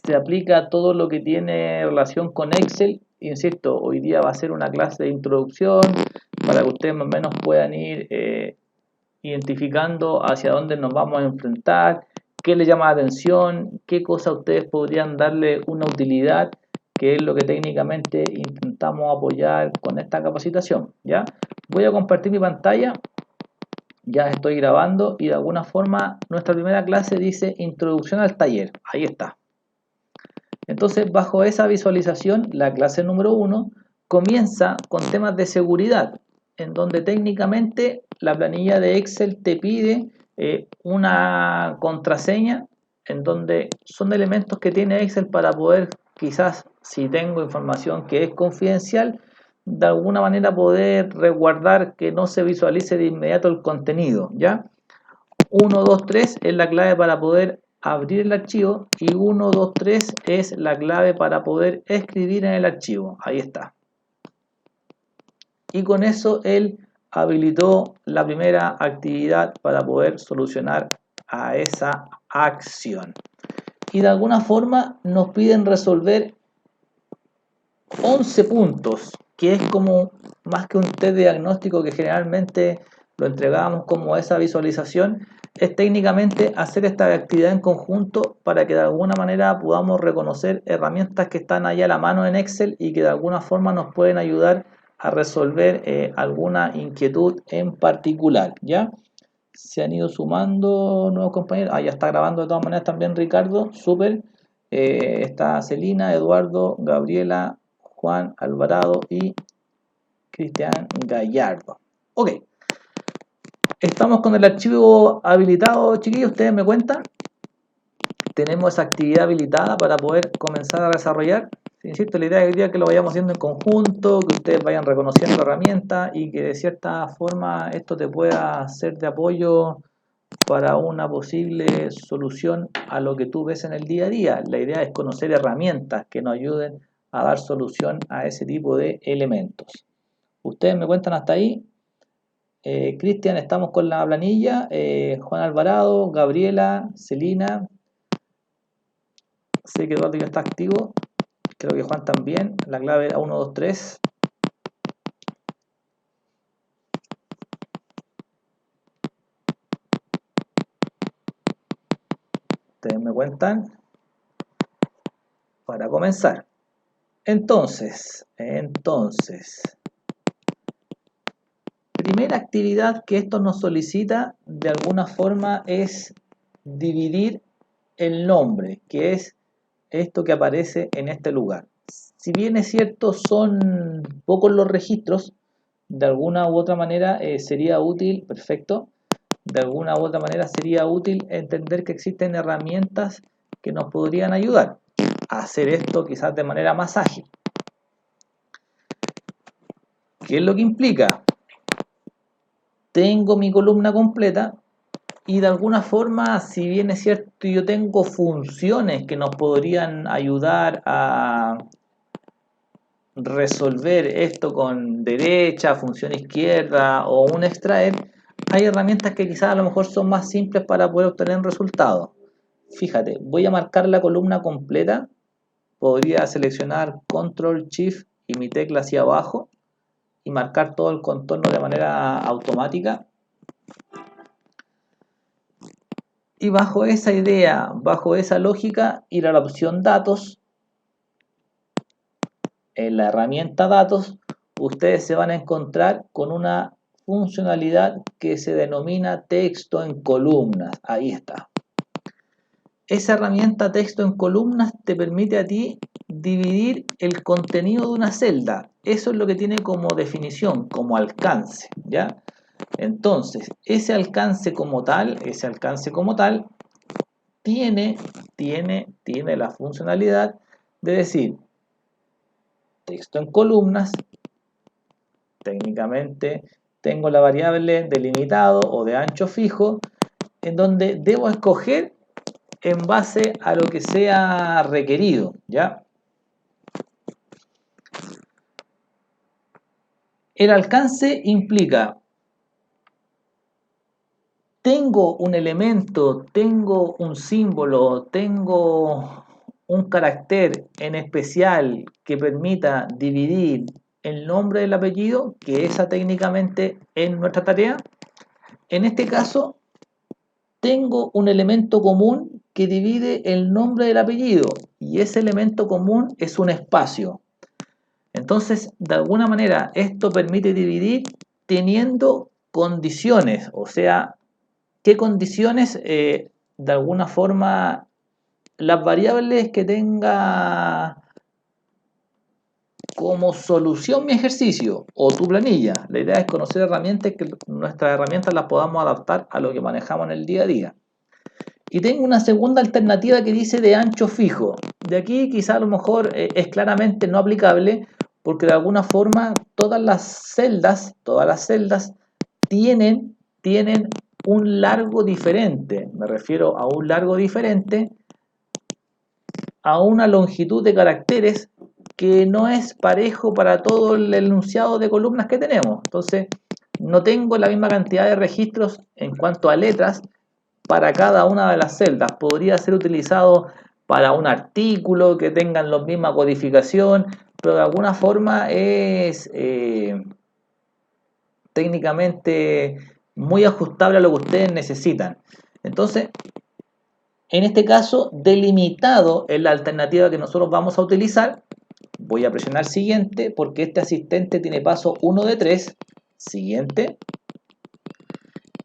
se aplica todo lo que tiene relación con Excel. Insisto, hoy día va a ser una clase de introducción para que ustedes más o menos puedan ir identificando hacia dónde nos vamos a enfrentar, qué les llama la atención, qué cosas ustedes podrían darle una utilidad, que es lo que técnicamente intentamos apoyar con esta capacitación, ¿ya? Voy a compartir mi pantalla, ya estoy grabando y de alguna forma nuestra primera clase dice introducción al taller, ahí está. Entonces, bajo esa visualización, la clase número 1 comienza con temas de seguridad, en donde técnicamente la planilla de Excel te pide una contraseña, en donde son elementos que tiene Excel para poder, quizás, si tengo información que es confidencial, de alguna manera poder resguardar que no se visualice de inmediato el contenido, ¿ya? 1, 2, 3 es la clave para poder abrir el archivo y 1, 2, 3 es la clave para poder escribir en el archivo. Ahí está. Y con eso él habilitó la primera actividad para poder solucionar a esa acción. Y de alguna forma nos piden resolver 11 puntos, que es como más que un test de diagnóstico que generalmente lo entregábamos como esa visualización, es técnicamente hacer esta actividad en conjunto para que de alguna manera podamos reconocer herramientas que están ahí a la mano en Excel y que de alguna forma nos pueden ayudar a resolver alguna inquietud en particular, ¿ya? Se han ido sumando nuevos compañeros. Ah, ya está grabando de todas maneras también Ricardo, súper. Está Celina, Eduardo, Gabriela, Juan Alvarado y Cristian Gallardo. Ok, estamos con el archivo habilitado, chiquillos, ustedes me cuentan. Tenemos esa actividad habilitada para poder comenzar a desarrollar. Insisto, la idea es que lo vayamos haciendo en conjunto, que ustedes vayan reconociendo la herramienta y que de cierta forma esto te pueda ser de apoyo para una posible solución a lo que tú ves en el día a día. La idea es conocer herramientas que nos ayuden a dar solución a ese tipo de elementos. Ustedes me cuentan hasta ahí. Cristian, estamos con la planilla. Juan Alvarado, Gabriela, Celina. Sé que Eduardo ya está activo. Creo que Juan también. La clave era 1, 2, 3. Ustedes me cuentan. Para comenzar. Entonces. Primera actividad que esto nos solicita de alguna forma es dividir el nombre, que es esto que aparece en este lugar. Si bien es cierto, son pocos los registros, de alguna u otra manera sería útil, perfecto, de alguna u otra manera sería útil entender que existen herramientas que nos podrían ayudar a hacer esto quizás de manera más ágil. ¿Qué es lo que implica? Tengo mi columna completa y de alguna forma, si bien es cierto, yo tengo funciones que nos podrían ayudar a resolver esto con derecha, función izquierda o un extraer, hay herramientas que quizás a lo mejor son más simples para poder obtener un resultado. Fíjate, voy a marcar la columna completa, podría seleccionar Control Shift y mi tecla hacia abajo y marcar todo el contorno de manera automática. Y bajo esa idea, bajo esa lógica, ir a la opción datos. En la herramienta datos, ustedes se van a encontrar con una funcionalidad que se denomina texto en columnas. Ahí está. Esa herramienta texto en columnas te permite a ti dividir el contenido de una celda. Eso es lo que tiene como definición, como alcance, ¿ya? Entonces, ese alcance como tal, tiene la funcionalidad de decir texto en columnas. Técnicamente tengo la variable delimitado o de ancho fijo, en donde debo escoger en base a lo que sea requerido, ¿ya? El alcance implica tengo un elemento, tengo un símbolo, tengo un carácter en especial que permita dividir el nombre del apellido, que esa técnicamente es nuestra tarea. En este caso, tengo un elemento común que divide el nombre del apellido y ese elemento común es un espacio. Entonces, de alguna manera, esto permite dividir teniendo condiciones, o sea, ¿qué condiciones? De alguna forma, las variables que tenga como solución mi ejercicio o tu planilla. La idea es conocer herramientas, que nuestras herramientas las podamos adaptar a lo que manejamos en el día a día. Y tengo una segunda alternativa que dice de ancho fijo. De aquí quizá a lo mejor es claramente no aplicable porque de alguna forma todas las celdas tienen un largo diferente. Me refiero a un largo diferente a una longitud de caracteres que no es parejo para todo el enunciado de columnas que tenemos. Entonces, no tengo la misma cantidad de registros en cuanto a letras para cada una de las celdas. Podría ser utilizado para un artículo que tengan la misma codificación, pero de alguna forma es técnicamente muy ajustable a lo que ustedes necesitan. Entonces, en este caso, delimitado es la alternativa que nosotros vamos a utilizar. Voy a presionar siguiente porque este asistente tiene paso 1 de 3. Siguiente.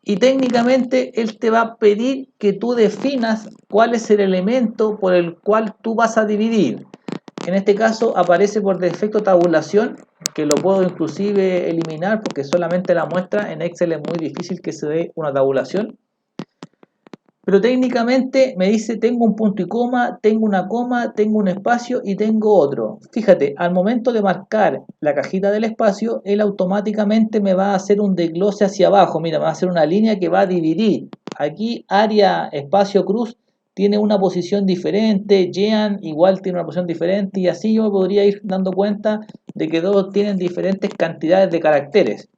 Y técnicamente él te va a pedir que tú definas cuál es el elemento por el cual tú vas a dividir. En este caso aparece por defecto tabulación, que lo puedo inclusive eliminar porque solamente la muestra. En Excel es muy difícil que se dé una tabulación. Pero técnicamente me dice tengo un punto y coma, tengo una coma, tengo un espacio y tengo otro. Fíjate, al momento de marcar la cajita del espacio, él automáticamente me va a hacer un desglose hacia abajo. Mira, me va a hacer una línea que va a dividir. Aquí área, espacio, cruz tiene una posición diferente, Jean igual tiene una posición diferente y así yo me podría ir dando cuenta de que todos tienen diferentes cantidades de caracteres.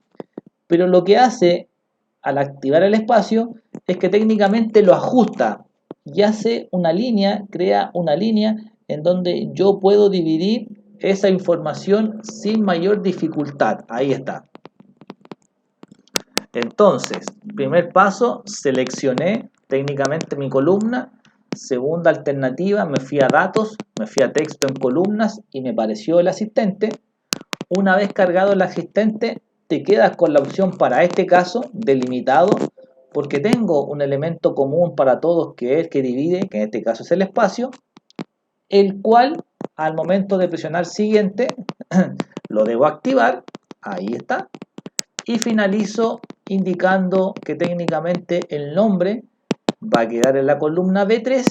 Pero lo que hace al activar el espacio es que técnicamente lo ajusta y hace una línea, crea una línea en donde yo puedo dividir esa información sin mayor dificultad. Ahí está. Entonces, primer paso, seleccioné técnicamente mi columna. Segunda alternativa, me fui a datos, me fui a texto en columnas y me apareció el asistente. Una vez cargado el asistente, te quedas con la opción para este caso, delimitado, porque tengo un elemento común para todos que es el que divide, que en este caso es el espacio, el cual al momento de presionar siguiente, lo debo activar, ahí está, y finalizo indicando que técnicamente el nombre va a quedar en la columna B3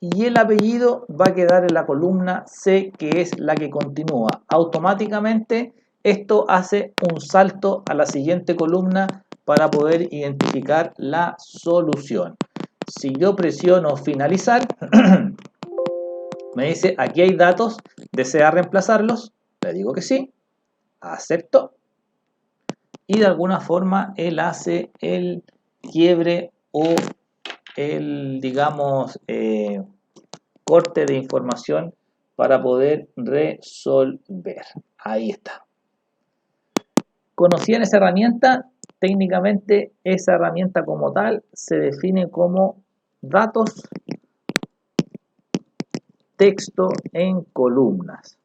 y el apellido va a quedar en la columna C, que es la que continúa. Automáticamente esto hace un salto a la siguiente columna para poder identificar la solución. Si yo presiono finalizar, me dice aquí hay datos, ¿desea reemplazarlos? Le digo que sí, acepto y de alguna forma él hace el quiebre o el, digamos, corte de información para poder resolver. Ahí está. ¿Conocían esa herramienta? Técnicamente esa herramienta como tal se define como datos, texto en columnas.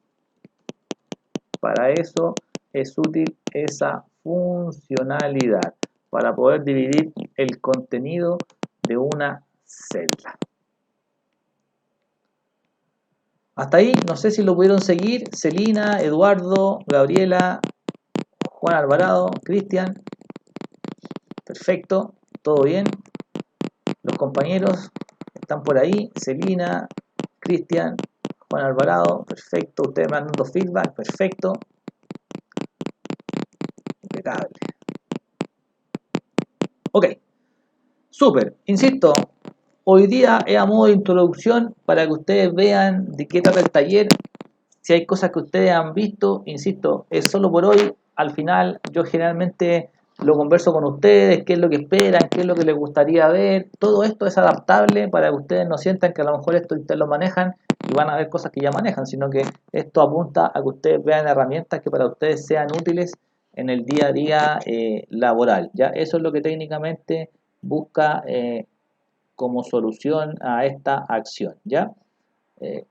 Para eso es útil esa funcionalidad, para poder dividir el contenido de una celda. Hasta ahí, no sé si lo pudieron seguir, Celina, Eduardo, Gabriela, Juan Alvarado, Cristian, perfecto, todo bien. Los compañeros están por ahí, Celina, Cristian, Juan Alvarado, perfecto, ustedes me dando feedback, perfecto. Impecable. Ok, súper, insisto, hoy día es a modo de introducción para que ustedes vean de qué trata el taller. Si hay cosas que ustedes han visto, insisto, es solo por hoy. Al final yo generalmente lo converso con ustedes, qué es lo que esperan, qué es lo que les gustaría ver. Todo esto es adaptable para que ustedes no sientan que a lo mejor esto ustedes lo manejan y van a ver cosas que ya manejan, sino que esto apunta a que ustedes vean herramientas que para ustedes sean útiles en el día a día laboral. ¿Ya? Eso es lo que técnicamente busca como solución a esta acción. ¿Ya? Eh,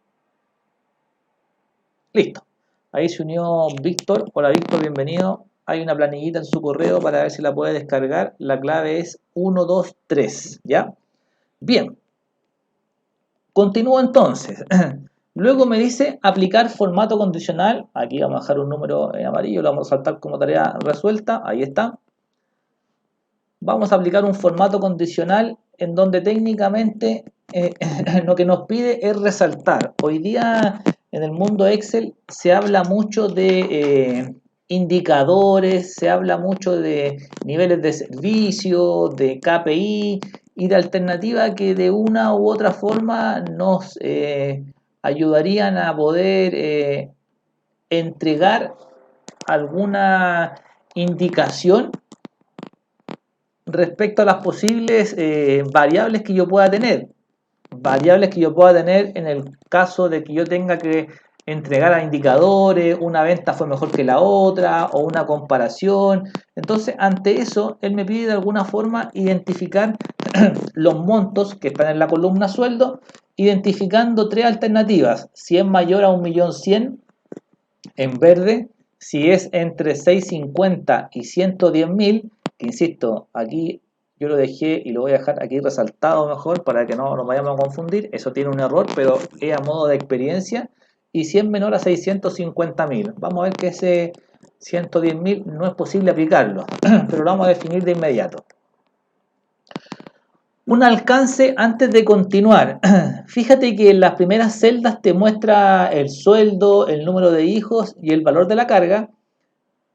Listo. Ahí se unió Víctor. Hola Víctor, bienvenido. Hay una planillita en su correo para ver si la puede descargar. La clave es 123, ¿ya? Bien. Continúo entonces. Luego me dice aplicar formato condicional. Aquí vamos a dejar un número en amarillo, lo vamos a saltar como tarea resuelta. Ahí está. Vamos a aplicar un formato condicional en donde técnicamente lo que nos pide es resaltar. Hoy día en el mundo Excel se habla mucho de indicadores, se habla mucho de niveles de servicio, de KPI y de alternativas que de una u otra forma nos ayudarían a poder entregar alguna indicación respecto a las posibles variables que yo pueda tener. Variables que yo pueda tener en el caso de que yo tenga que entregar a indicadores, una venta fue mejor que la otra o una comparación. Entonces, ante eso, él me pide de alguna forma identificar los montos que están en la columna sueldo, identificando tres alternativas. Si es mayor a 1.100.000 en verde, si es entre 650 y 110.000, que insisto, aquí yo lo dejé y lo voy a dejar aquí resaltado mejor para que no nos vayamos a confundir, eso tiene un error, pero es a modo de experiencia, y si es menor a 650.000, vamos a ver que ese 110.000 no es posible aplicarlo, pero lo vamos a definir de inmediato. Un alcance antes de continuar. Fíjate que en las primeras celdas te muestra el sueldo, el número de hijos y el valor de la carga.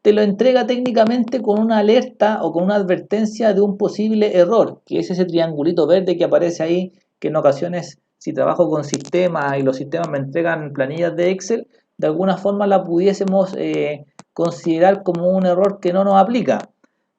Te lo entrega técnicamente con una alerta o con una advertencia de un posible error, que es ese triangulito verde que aparece ahí, que en ocasiones, si trabajo con sistemas y los sistemas me entregan planillas de Excel, de alguna forma la pudiésemos considerar como un error que no nos aplica.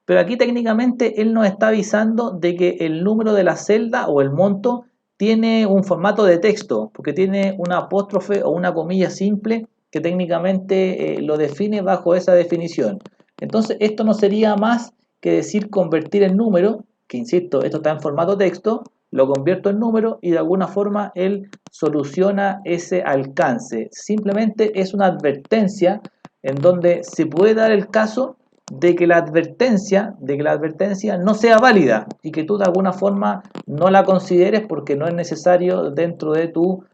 Pero aquí técnicamente él nos está avisando de que el número de la celda o el monto tiene un formato de texto, porque tiene una apóstrofe o una comilla simple que técnicamente lo define bajo esa definición. Entonces esto no sería más que decir convertir en número, que insisto, esto está en formato texto, lo convierto en número y de alguna forma él soluciona ese alcance. Simplemente es una advertencia en donde se puede dar el caso de que la advertencia no sea válida y que tú de alguna forma no la consideres porque no es necesario dentro de tu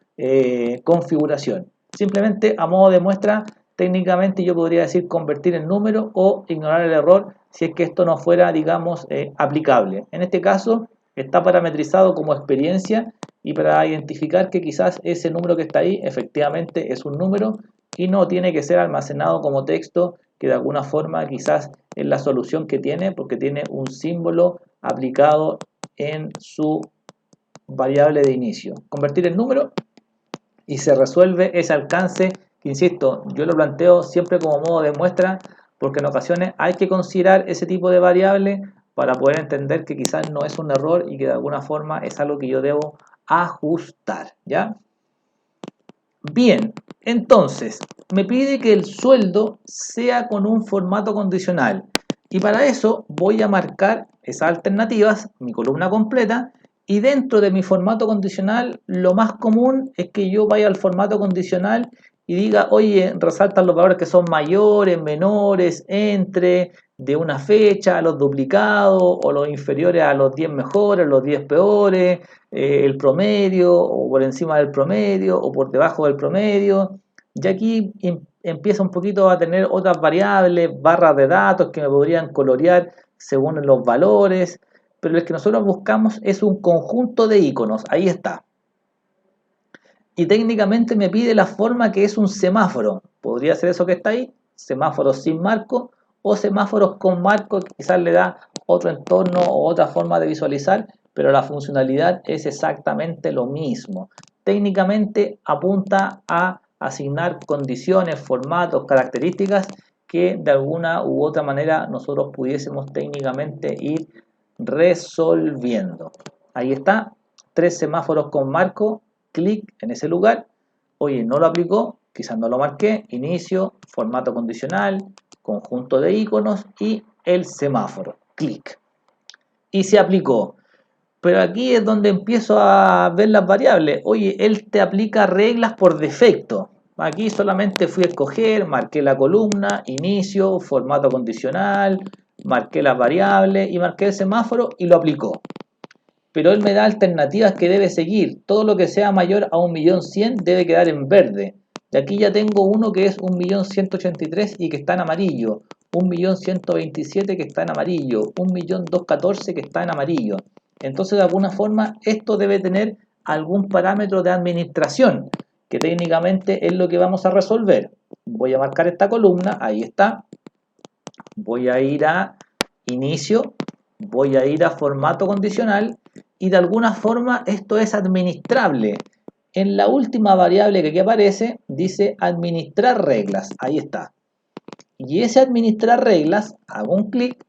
configuración. Simplemente a modo de muestra, técnicamente yo podría decir convertir en número o ignorar el error si es que esto no fuera, digamos, aplicable. En este caso está parametrizado como experiencia y para identificar que quizás ese número que está ahí efectivamente es un número y no tiene que ser almacenado como texto, que de alguna forma quizás es la solución que tiene porque tiene un símbolo aplicado en su variable de inicio. Convertir en número y se resuelve ese alcance que, insisto, yo lo planteo siempre como modo de muestra porque en ocasiones hay que considerar ese tipo de variable para poder entender que quizás no es un error y que de alguna forma es algo que yo debo ajustar, ¿ya? Bien, entonces me pide que el sueldo sea con un formato condicional y para eso voy a marcar esas alternativas, mi columna completa, y dentro de mi formato condicional lo más común es que yo vaya al formato condicional y diga, oye, resaltan los valores que son mayores, menores, entre, de una fecha, los duplicados o los inferiores a los 10 mejores, los 10 peores, el promedio o por encima del promedio o por debajo del promedio. Y aquí empieza un poquito a tener otras variables, barras de datos que me podrían colorear según los valores, pero el que nosotros buscamos es un conjunto de iconos, ahí está. Y técnicamente me pide la forma que es un semáforo. Podría ser eso que está ahí, semáforos sin marco o semáforos con marco, que quizás le da otro entorno o otra forma de visualizar, pero la funcionalidad es exactamente lo mismo. Técnicamente apunta a asignar condiciones, formatos, características que de alguna u otra manera nosotros pudiésemos técnicamente ir resolviendo. Ahí está, 3 semáforos con marco, clic en ese lugar. Oye, no lo aplicó, quizás no lo marqué, inicio, formato condicional, conjunto de iconos y el semáforo, clic. Y se aplicó. Pero aquí es donde empiezo a ver las variables. Oye, él te aplica reglas por defecto. Aquí solamente fui a escoger, marqué la columna, inicio, formato condicional, marqué las variables y marqué el semáforo y lo aplicó. Pero él me da alternativas que debe seguir. Todo lo que sea mayor a 1.100.000 debe quedar en verde. Y aquí ya tengo uno que es 1.183.000 y que está en amarillo. 1.127.000 que está en amarillo. 1.214.000 que está en amarillo. Entonces, de alguna forma, esto debe tener algún parámetro de administración, que técnicamente es lo que vamos a resolver. Voy a marcar esta columna, ahí está. Voy a ir a inicio, voy a ir a formato condicional y de alguna forma esto es administrable. En la última variable que aquí aparece dice administrar reglas, ahí está. Y ese administrar reglas, hago un clic,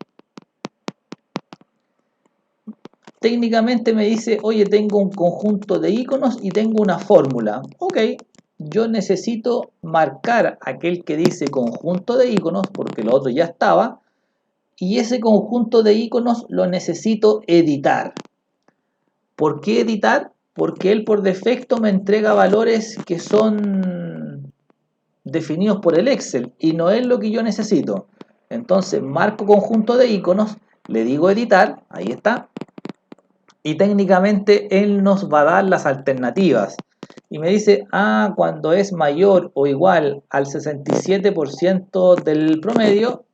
técnicamente me dice, oye, tengo un conjunto de iconos y tengo una fórmula. Ok, yo necesito marcar aquel que dice conjunto de iconos, porque lo otro ya estaba, y ese conjunto de iconos lo necesito editar. ¿Por qué editar? Porque él por defecto me entrega valores que son definidos por el Excel y no es lo que yo necesito. Entonces marco conjunto de iconos, le digo editar, ahí está, y técnicamente él nos va a dar las alternativas. Y me dice, cuando es mayor o igual al 67% del promedio,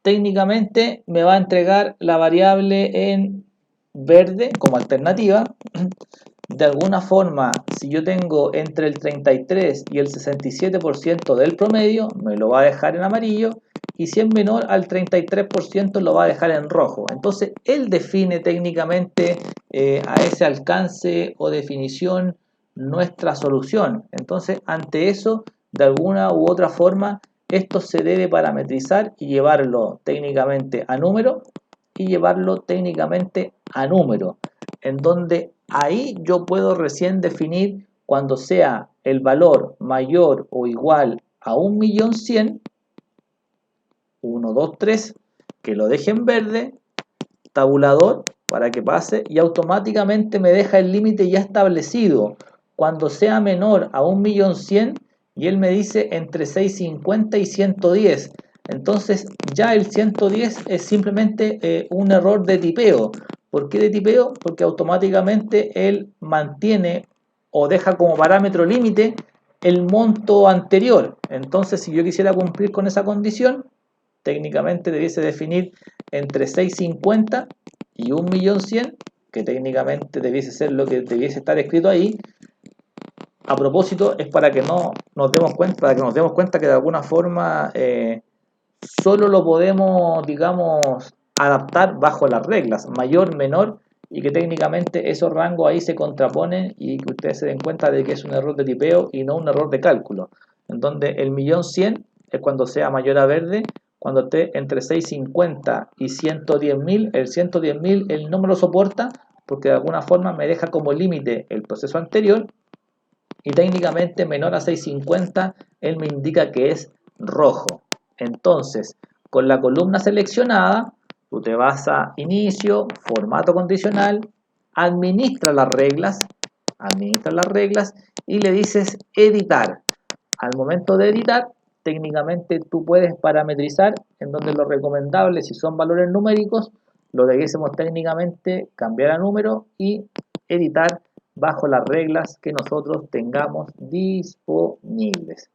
técnicamente me va a entregar la variable en verde como alternativa. De alguna forma, si yo tengo entre el 33 y el 67% del promedio, me lo va a dejar en amarillo, y si es menor al 33% lo va a dejar en rojo. Entonces, él define técnicamente a ese alcance o definición nuestra solución. Entonces, ante eso, de alguna u otra forma, esto se debe parametrizar y llevarlo técnicamente a número y llevarlo técnicamente a número, en donde ahí yo puedo recién definir cuando sea el valor mayor o igual a 1.100.000, 1, 2, 3, que lo deje en verde, tabulador para que pase y automáticamente me deja el límite ya establecido. Cuando sea menor a 1.100.000 y él me dice entre 650 y 110. Entonces ya el 110 es simplemente un error de tipeo. ¿Por qué de tipeo? Porque automáticamente él mantiene o deja como parámetro límite el monto anterior. Entonces si yo quisiera cumplir con esa condición, técnicamente debiese definir entre 650 y 1.100.000, que técnicamente debiese ser lo que debiese estar escrito ahí. A propósito, es para que no nos demos cuenta, para que nos demos cuenta que de alguna forma solo lo podemos, digamos, adaptar bajo las reglas, mayor, menor, y que técnicamente esos rangos ahí se contraponen y que ustedes se den cuenta de que es un error de tipeo y no un error de cálculo, en donde el 1.100.000 es cuando sea mayor a verde, cuando esté entre 650 y 110.000, el 110.000 él no me lo soporta porque de alguna forma me deja como límite el proceso anterior, y técnicamente menor a 650 él me indica que es rojo. Entonces, con la columna seleccionada, tú te vas a inicio, formato condicional, administra las reglas y le dices editar. Al momento de editar, técnicamente tú puedes parametrizar en donde lo recomendable, si son valores numéricos, lo debiésemos técnicamente cambiar a número y editar bajo las reglas que nosotros tengamos disponibles.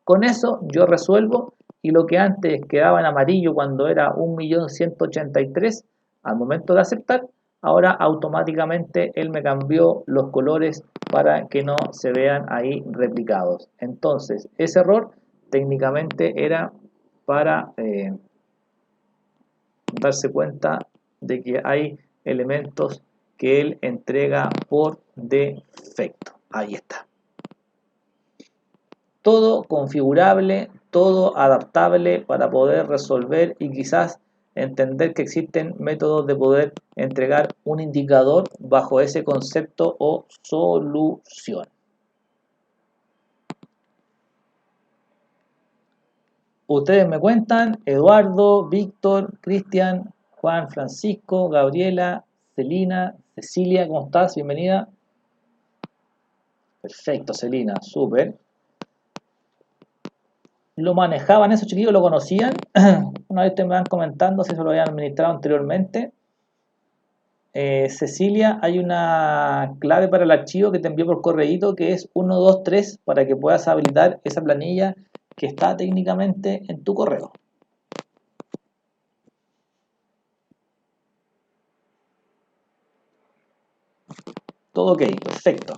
Con eso yo resuelvo, y lo que antes quedaba en amarillo cuando era 1.183.000, al momento de aceptar, ahora automáticamente él me cambió los colores para que no se vean ahí replicados. Entonces, ese error técnicamente era para darse cuenta de que hay elementos que él entrega por defecto. Ahí está. Todo configurable, todo adaptable para poder resolver y quizás entender que existen métodos de poder entregar un indicador bajo ese concepto o solución. Ustedes me cuentan, Eduardo, Víctor, Cristian, Juan, Francisco, Gabriela, Celina, Cecilia, ¿cómo estás? Bienvenida. Perfecto, Celina, súper. ¿Lo manejaban esos chiquillos? ¿Lo conocían? Una vez te me van comentando si se lo habían administrado anteriormente. Cecilia, hay una clave para el archivo que te envió por correíto que es 123 para que puedas habilitar esa planilla que está técnicamente en tu correo. Todo ok, perfecto.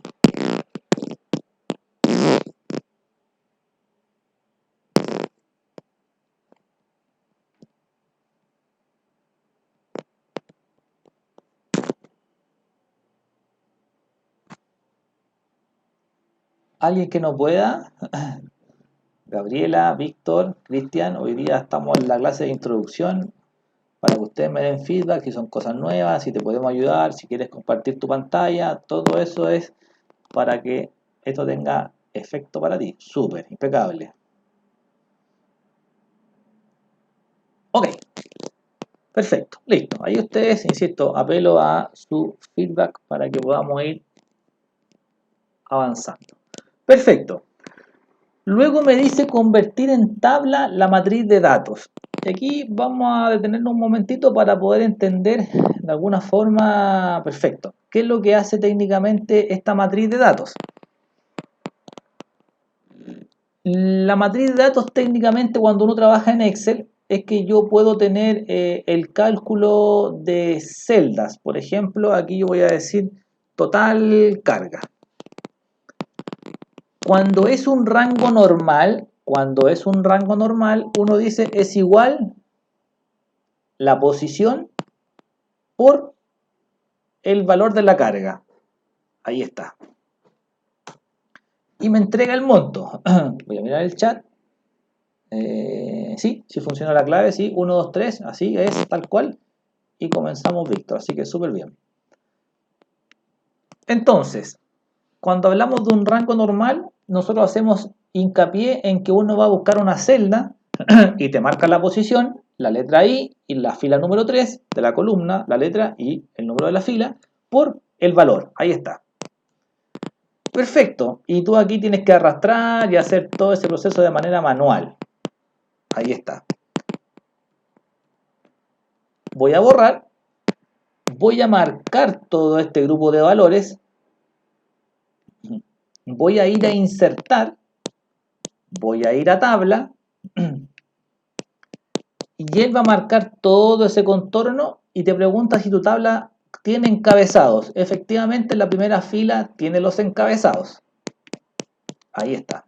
¿Alguien que no pueda? Gabriela, Víctor, Cristian, hoy día estamos en la clase de introducción para que ustedes me den feedback, si son cosas nuevas, si te podemos ayudar, si quieres compartir tu pantalla, todo eso es para que esto tenga efecto para ti. Súper, impecable. Ok, perfecto, listo. Ahí ustedes, insisto, apelo a su feedback para que podamos ir avanzando. Perfecto. Luego me dice convertir en tabla la matriz de datos. Y aquí vamos a detenernos un momentito para poder entender de alguna forma, perfecto, qué es lo que hace técnicamente esta matriz de datos. La matriz de datos técnicamente cuando uno trabaja en Excel es que yo puedo tener el cálculo de celdas. Por ejemplo, aquí yo voy a decir total carga. Cuando es un rango normal, uno dice es igual la posición por el valor de la carga. Ahí está. Y me entrega el monto. Voy a mirar el chat. Sí funciona la clave, sí, 1, 2, 3, así es, tal cual. Y comenzamos, Víctor, así que súper bien. Entonces, cuando hablamos de un rango normal, nosotros hacemos hincapié en que uno va a buscar una celda y te marca la posición, la letra I y la fila número 3 de la columna, la letra y el número de la fila, por el valor. Ahí está. Perfecto. Y tú aquí tienes que arrastrar y hacer todo ese proceso de manera manual. Ahí está. Voy a borrar. Voy a marcar todo este grupo de valores. Voy a ir a insertar. Voy a ir a tabla. Y él va a marcar todo ese contorno y te pregunta si tu tabla tiene encabezados. Efectivamente, la primera fila tiene los encabezados. Ahí está.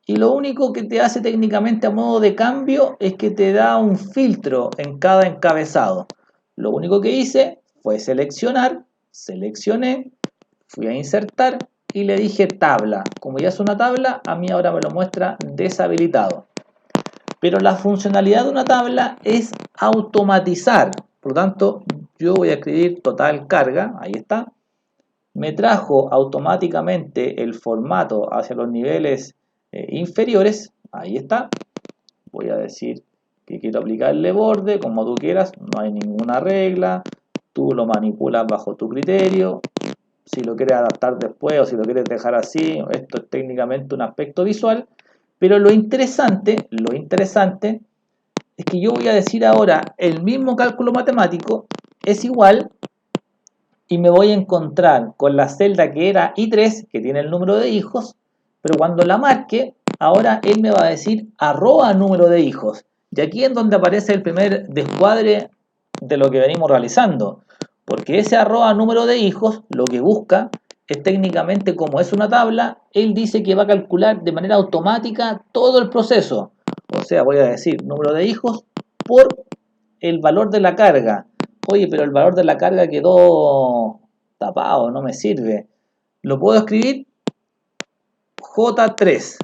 Y lo único que te hace técnicamente a modo de cambio es que te da un filtro en cada encabezado. Lo único que hice fue seleccionar, seleccioné, fui a insertar y le dije tabla. Como ya es una tabla, a mí ahora me lo muestra deshabilitado. Pero la funcionalidad de una tabla es automatizar. Por lo tanto, yo voy a escribir total carga, ahí está. Me trajo automáticamente el formato hacia los niveles inferiores, ahí está. Voy a decir que quiero aplicarle borde, como tú quieras, no hay ninguna regla. Tú lo manipulas bajo tu criterio. Si lo quieres adaptar después o si lo quieres dejar así, esto es técnicamente un aspecto visual. Pero lo interesante es que yo voy a decir ahora el mismo cálculo matemático es igual y me voy a encontrar con la celda que era I3, que tiene el número de hijos, pero cuando la marque, ahora él me va a decir arroba número de hijos. Y aquí es donde aparece el primer descuadre de lo que venimos realizando. Porque ese arroba número de hijos lo que busca es técnicamente, como es una tabla, él dice que va a calcular de manera automática todo el proceso. O sea, voy a decir número de hijos por el valor de la carga. Oye, pero el valor de la carga quedó tapado, no me sirve. Lo puedo escribir J3.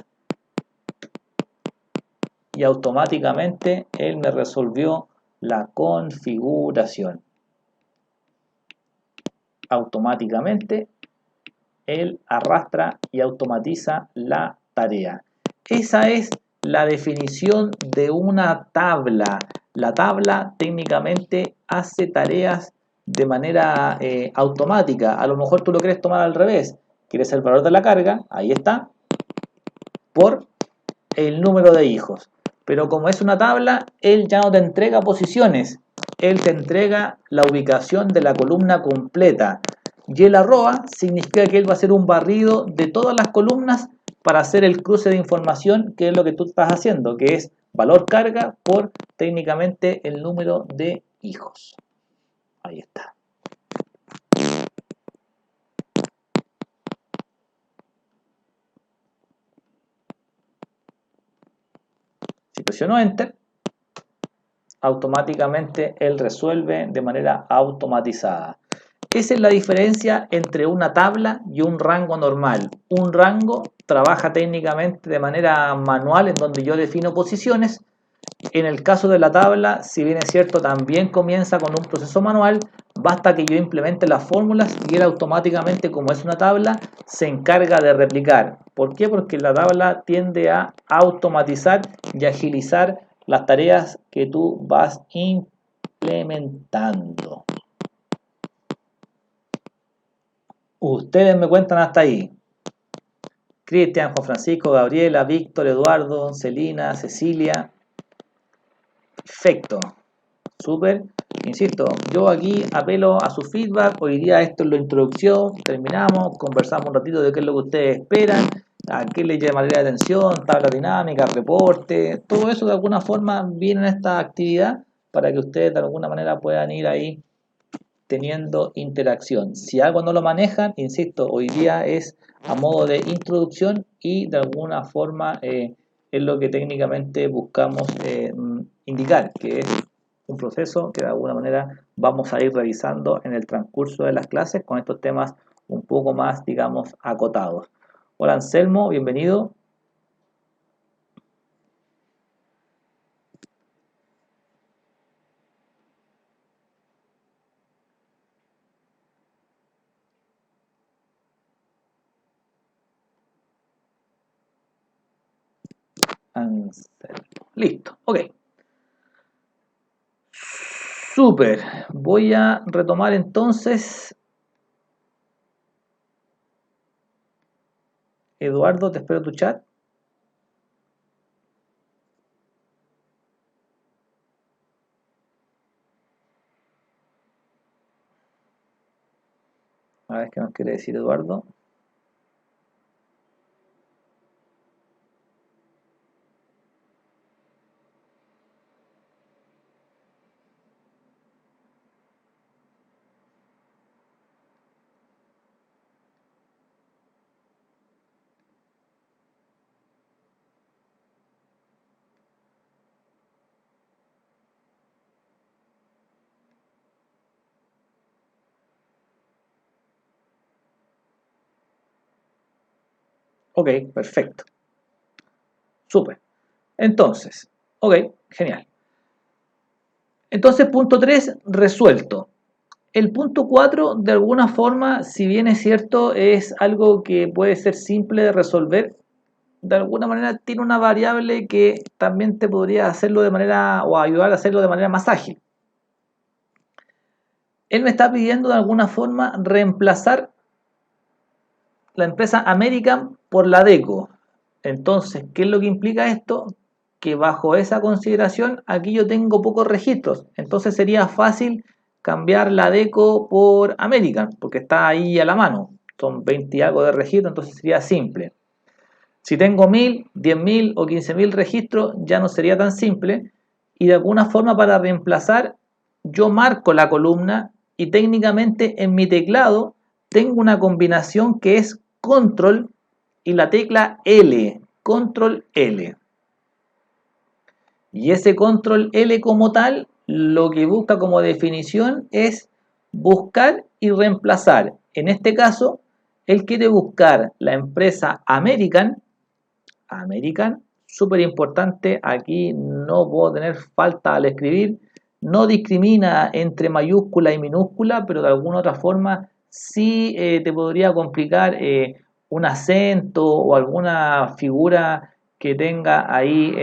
y automáticamente él me resolvió la configuración. Automáticamente él arrastra y automatiza la tarea. Esa es la definición de una tabla. La tabla técnicamente hace tareas de manera automática. A lo mejor tú lo quieres tomar al revés. Quieres el valor de la carga, ahí está, por el número de hijos. Pero como es una tabla, él ya no te entrega posiciones. Él te entrega la ubicación de la columna completa. Y el arroba significa que él va a hacer un barrido de todas las columnas para hacer el cruce de información, que es lo que tú estás haciendo, que es valor carga por técnicamente el número de hijos. Ahí está. Si presiono Enter, automáticamente él resuelve de manera automatizada. Esa es la diferencia entre una tabla y un rango normal. Un rango trabaja técnicamente de manera manual, en donde yo defino posiciones. En el caso de la tabla, si bien es cierto, también comienza con un proceso manual, basta que yo implemente las fórmulas y él automáticamente, como es una tabla, se encarga de replicar. ¿Por qué? Porque la tabla tiende a automatizar y agilizar las tareas que tú vas implementando. Ustedes me cuentan hasta ahí. Cristian, Juan Francisco, Gabriela, Víctor, Eduardo, Celina, Cecilia. Perfecto. Súper. Insisto, yo aquí apelo a su feedback. Hoy día esto es la introducción. Terminamos, conversamos un ratito de qué es lo que ustedes esperan, a qué les llamaría la atención, tabla dinámica, reporte. Todo eso de alguna forma viene en esta actividad para que ustedes de alguna manera puedan ir ahí teniendo interacción. Si algo no lo manejan, insisto, hoy día es a modo de introducción y de alguna forma es lo que técnicamente buscamos indicar, que es un proceso que de alguna manera vamos a ir revisando en el transcurso de las clases con estos temas un poco más, digamos, acotados. Hola Anselmo, bienvenido. Anselmo. Listo, ok. Súper. Voy a retomar entonces. Eduardo, te espero tu chat. A ver qué nos quiere decir Eduardo. Ok, perfecto. Súper. Entonces, ok, genial. Entonces, punto 3, resuelto. El punto 4, de alguna forma, si bien es cierto, es algo que puede ser simple de resolver, de alguna manera tiene una variable que también te podría hacerlo de manera, o ayudar a hacerlo de manera más ágil. Él me está pidiendo de alguna forma reemplazar la empresa American por la Deco. Entonces, ¿qué es lo que implica esto? Que bajo esa consideración aquí yo tengo pocos registros. Entonces sería fácil cambiar la Deco por American, porque está ahí a la mano. Son 20 y algo de registros, entonces sería simple. Si tengo 1000, 10.000 o 15.000 registros, ya no sería tan simple. Y de alguna forma para reemplazar, yo marco la columna y técnicamente en mi teclado tengo una combinación que es control y la tecla L, control L. Y ese control L como tal, lo que busca como definición es buscar y reemplazar. En este caso, él quiere buscar la empresa American, súper importante, aquí no puedo tener falta al escribir, no discrimina entre mayúscula y minúscula, pero de alguna otra forma sí te podría complicar un acento o alguna figura que tenga ahí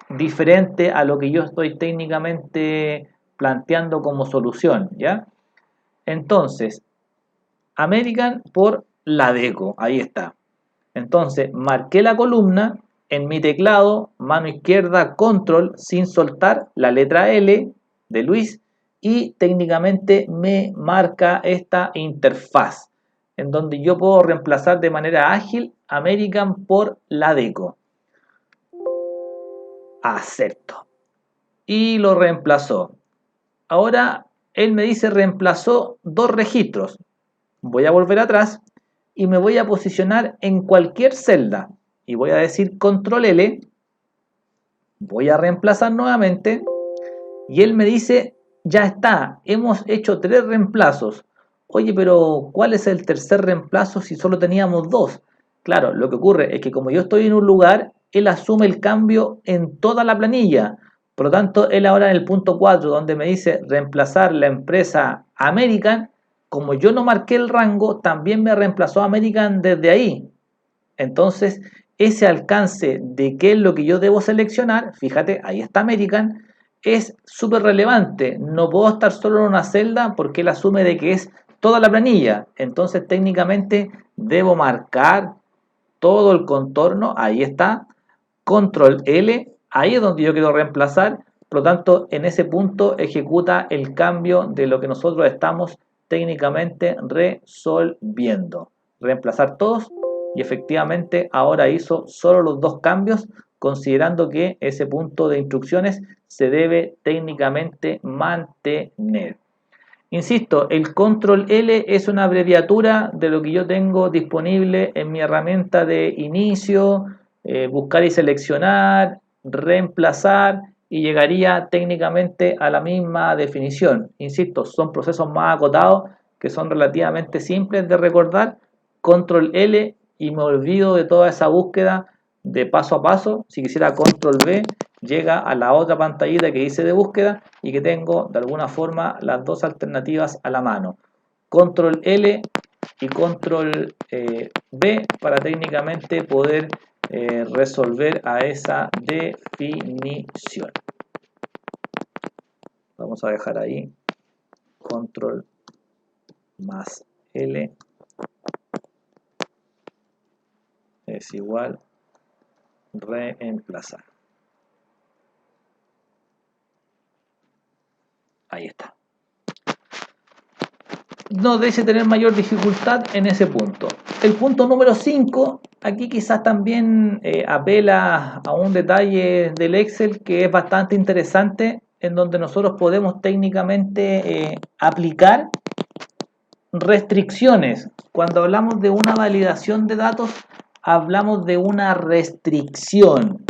diferente a lo que yo estoy técnicamente planteando como solución, ¿ya? Entonces, American por la deco, ahí está. Entonces, marqué la columna en mi teclado, mano izquierda, control, sin soltar la letra L de Luis, y técnicamente me marca esta interfaz, en donde yo puedo reemplazar de manera ágil American por la deco. Acepto. Y lo reemplazó. Ahora él me dice reemplazó dos registros. Voy a volver atrás y me voy a posicionar en cualquier celda y voy a decir control L, voy a reemplazar nuevamente y él me dice ya está, hemos hecho 3 reemplazos. Oye, pero ¿cuál es el tercer reemplazo si solo teníamos 2? Claro, lo que ocurre es que como yo estoy en un lugar, él asume el cambio en toda la planilla. Por lo tanto, él ahora en el punto 4, donde me dice reemplazar la empresa American, como yo no marqué el rango, también me reemplazó American desde ahí. Entonces, ese alcance de qué es lo que yo debo seleccionar, fíjate, ahí está American, es súper relevante. No puedo estar solo en una celda porque él asume de que es toda la planilla. Entonces, técnicamente, debo marcar todo el contorno, ahí está, control L, ahí es donde yo quiero reemplazar. Por lo tanto, en ese punto ejecuta el cambio de lo que nosotros estamos técnicamente resolviendo. Reemplazar todos y efectivamente ahora hizo solo los 2 cambios, considerando que ese punto de instrucciones se debe técnicamente mantener. Insisto, el control L es una abreviatura de lo que yo tengo disponible en mi herramienta de inicio, buscar y seleccionar, reemplazar y llegaría técnicamente a la misma definición. Insisto, son procesos más acotados que son relativamente simples de recordar. Control L y me olvido de toda esa búsqueda de paso a paso. Si quisiera control V, llega a la otra pantallita que dice de búsqueda y que tengo de alguna forma las dos alternativas a la mano. Control L y control B para técnicamente poder resolver a esa definición. Vamos a dejar ahí control más L es igual reemplazar. Ahí está. No debe tener mayor dificultad en ese punto. El punto número 5, aquí quizás también apela a un detalle del Excel que es bastante interesante, en donde nosotros podemos técnicamente aplicar restricciones. Cuando hablamos de una validación de datos, hablamos de una restricción.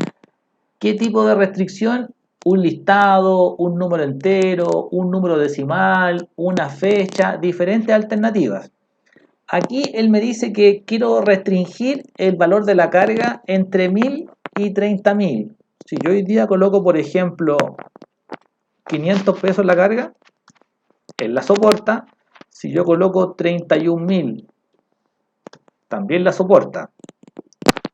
¿Qué tipo de restricción? Un listado, un número entero, un número decimal, una fecha, diferentes alternativas. Aquí él me dice que quiero restringir el valor de la carga entre 1000 y 30.000. Si yo hoy día coloco, por ejemplo, 500 pesos la carga, él la soporta. Si yo coloco 31.000, también la soporta.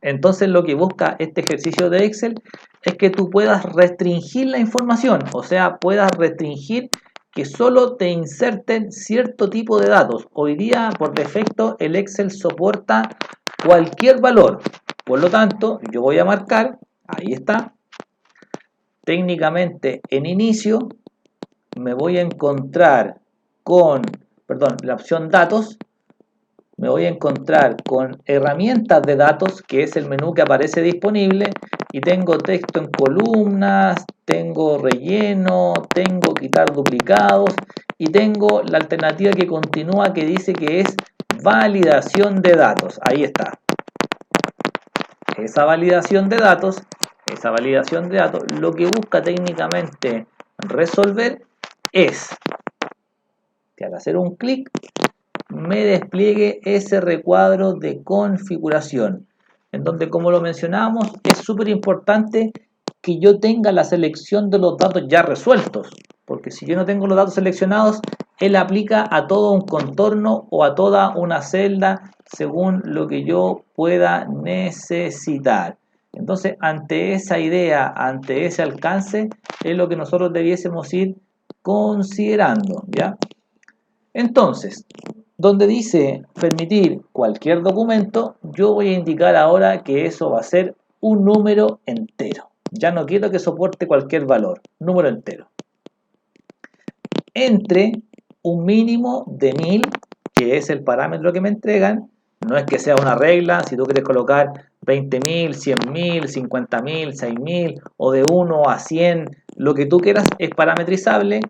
Entonces lo que busca este ejercicio de Excel es que tú puedas restringir la información, o sea, puedas restringir que solo te inserten cierto tipo de datos. Hoy día, por defecto, el Excel soporta cualquier valor. Por lo tanto, yo voy a marcar, ahí está, técnicamente en inicio, me voy a encontrar con, perdón, la opción datos, me voy a encontrar con herramientas de datos, que es el menú que aparece disponible, y tengo texto en columnas, tengo relleno, tengo quitar duplicados, y tengo la alternativa que continúa que dice que es validación de datos. Ahí está. Esa validación de datos, lo que busca técnicamente resolver es que al hacer un clic me despliegue ese recuadro de configuración. en donde, como lo mencionábamos, es súper importante que yo tenga la selección de los datos ya resueltos, porque si yo no tengo los datos seleccionados, él aplica a todo un contorno o a toda una celda según lo que yo pueda necesitar. Entonces, ante esa idea, ante ese alcance, es lo que nosotros debiésemos ir considerando, ¿ya? Entonces, donde dice permitir cualquier documento, yo voy a indicar ahora que eso va a ser un número entero. Ya no quiero que soporte cualquier valor, número entero. Entre un mínimo de 1000, que es el parámetro que me entregan, no es que sea una regla, si tú quieres colocar 20.000, 100.000, 50.000, 6.000 o de 1 a 100, lo que tú quieras es parametrizable.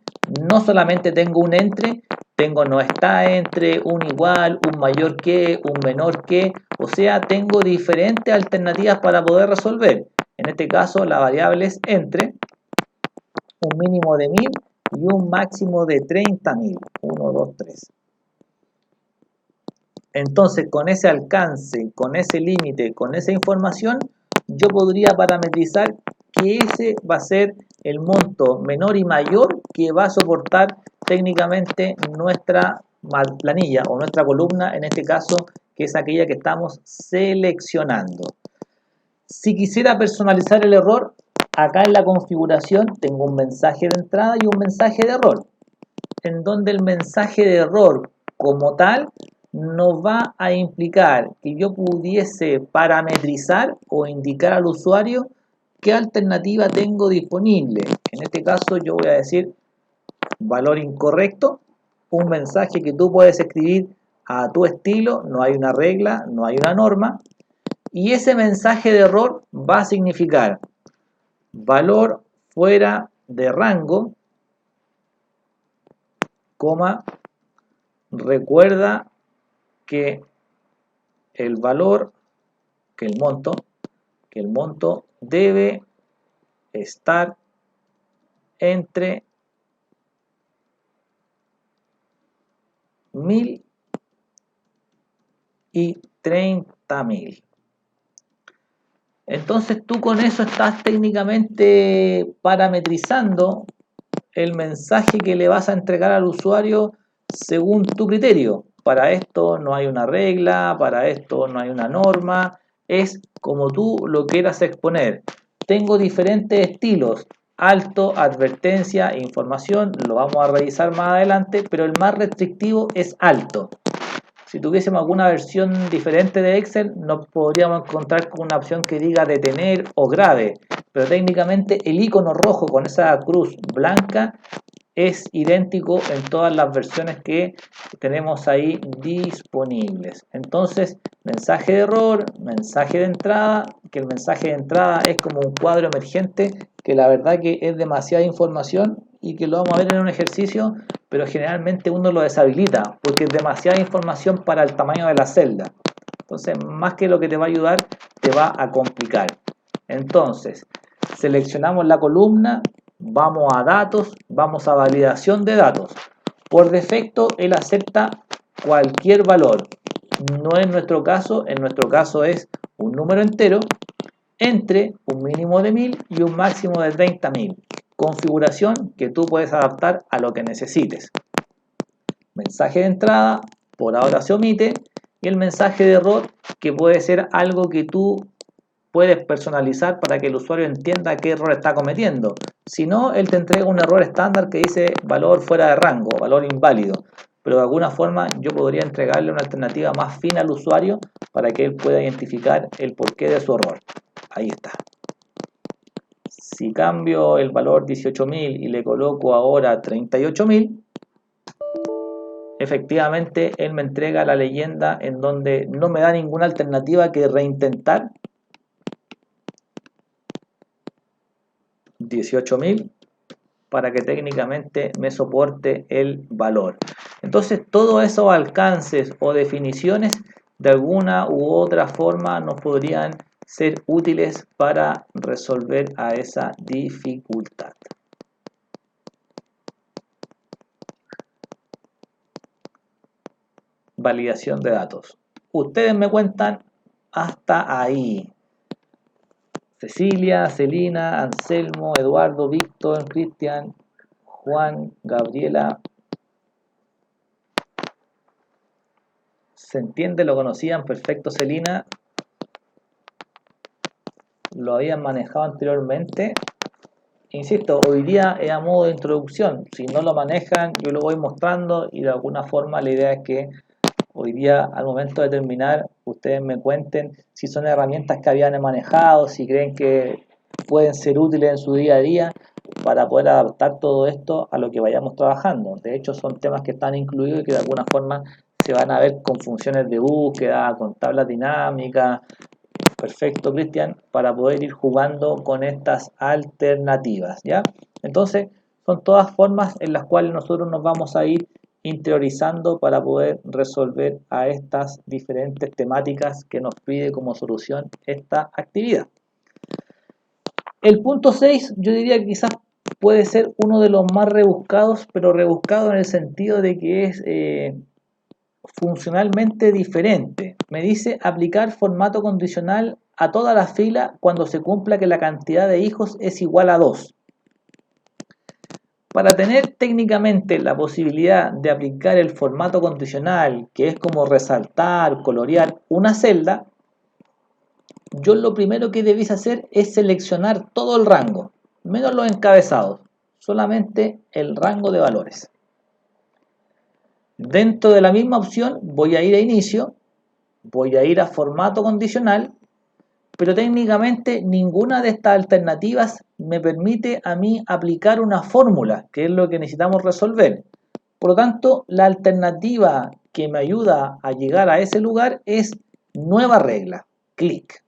No solamente tengo un entre, tengo no está entre, un igual, un mayor que, un menor que, o sea, tengo diferentes alternativas para poder resolver. En este caso la variable es entre, un mínimo de 1000 y un máximo de 30.000. 1, 2, 3. Entonces, con ese alcance, con ese límite, con esa información, yo podría parametrizar que ese va a ser el monto menor y mayor que va a soportar técnicamente nuestra planilla o nuestra columna, en este caso, que es aquella que estamos seleccionando. Si quisiera personalizar el error, acá en la configuración tengo un mensaje de entrada y un mensaje de error, en donde el mensaje de error como tal nos va a implicar que yo pudiese parametrizar o indicar al usuario qué alternativa tengo disponible. En este caso yo voy a decir valor incorrecto, un mensaje que tú puedes escribir a tu estilo, no hay una regla, no hay una norma, y ese mensaje de error va a significar valor fuera de rango, coma, recuerda que el valor, que el monto debe estar entre 1000 y 30.000. Entonces tú con eso estás técnicamente parametrizando el mensaje que le vas a entregar al usuario según tu criterio. Para esto no hay una regla, para esto no hay una norma, es como tú lo quieras exponer. Tengo diferentes estilos, alto, advertencia, información, lo vamos a revisar más adelante, pero el más restrictivo es alto. Si tuviésemos alguna versión diferente de Excel, nos podríamos encontrar con una opción que diga detener o grave, pero técnicamente el icono rojo con esa cruz blanca es idéntico en todas las versiones que tenemos ahí disponibles. Entonces, mensaje de error, mensaje de entrada, que el mensaje de entrada es como un cuadro emergente, que la verdad que es demasiada información y que lo vamos a ver en un ejercicio, pero generalmente uno lo deshabilita porque es demasiada información para el tamaño de la celda. Entonces, más que lo que te va a ayudar, te va a complicar. Entonces, seleccionamos la columna, vamos a datos, vamos a validación de datos. Por defecto, él acepta cualquier valor. No es nuestro caso, en nuestro caso es un número entero entre un mínimo de 1000 y un máximo de 30.000. Configuración que tú puedes adaptar a lo que necesites. Mensaje de entrada, por ahora se omite, y el mensaje de error, que puede ser algo que tú puedes personalizar para que el usuario entienda qué error está cometiendo. Si no, él te entrega un error estándar que dice valor fuera de rango, valor inválido. Pero de alguna forma yo podría entregarle una alternativa más fina al usuario para que él pueda identificar el porqué de su error. Ahí está. Si cambio el valor 18.000 y le coloco ahora 38.000, efectivamente él me entrega la leyenda en donde no me da ninguna alternativa que reintentar 18.000 para que técnicamente me soporte el valor. Entonces todos esos alcances o definiciones de alguna u otra forma nos podrían ser útiles para resolver a esa dificultad. Validación de datos. Ustedes me cuentan hasta ahí. Cecilia, Celina, Anselmo, Eduardo, Víctor, Cristian, Juan, Gabriela. ¿Se entiende? ¿Lo conocían? Perfecto, Celina. Lo habían manejado anteriormente. Insisto, hoy día es a modo de introducción. Si no lo manejan, yo lo voy mostrando y de alguna forma la idea es que hoy día, al momento de terminar, ustedes me cuenten si son herramientas que habían manejado, si creen que pueden ser útiles en su día a día para poder adaptar todo esto a lo que vayamos trabajando. De hecho, son temas que están incluidos y que de alguna forma se van a ver con funciones de búsqueda, con tablas dinámicas. Perfecto, Cristian, para poder ir jugando con estas alternativas, ¿ya? Entonces, son todas formas en las cuales nosotros nos vamos a ir interiorizando para poder resolver a estas diferentes temáticas que nos pide como solución esta actividad. El punto 6, yo diría que quizás puede ser uno de los más rebuscados, pero rebuscado en el sentido de que es funcionalmente diferente. Me dice aplicar formato condicional a toda la fila cuando se cumpla que la cantidad de hijos es igual a 2. Para tener técnicamente la posibilidad de aplicar el formato condicional, que es como resaltar, colorear una celda, yo lo primero que debéis hacer es seleccionar todo el rango, menos los encabezados, solamente el rango de valores. Dentro de la misma opción voy a ir a inicio, voy a ir a formato condicional, pero técnicamente ninguna de estas alternativas me permite a mí aplicar una fórmula, que es lo que necesitamos resolver. Por lo tanto, la alternativa que me ayuda a llegar a ese lugar es nueva regla, clic.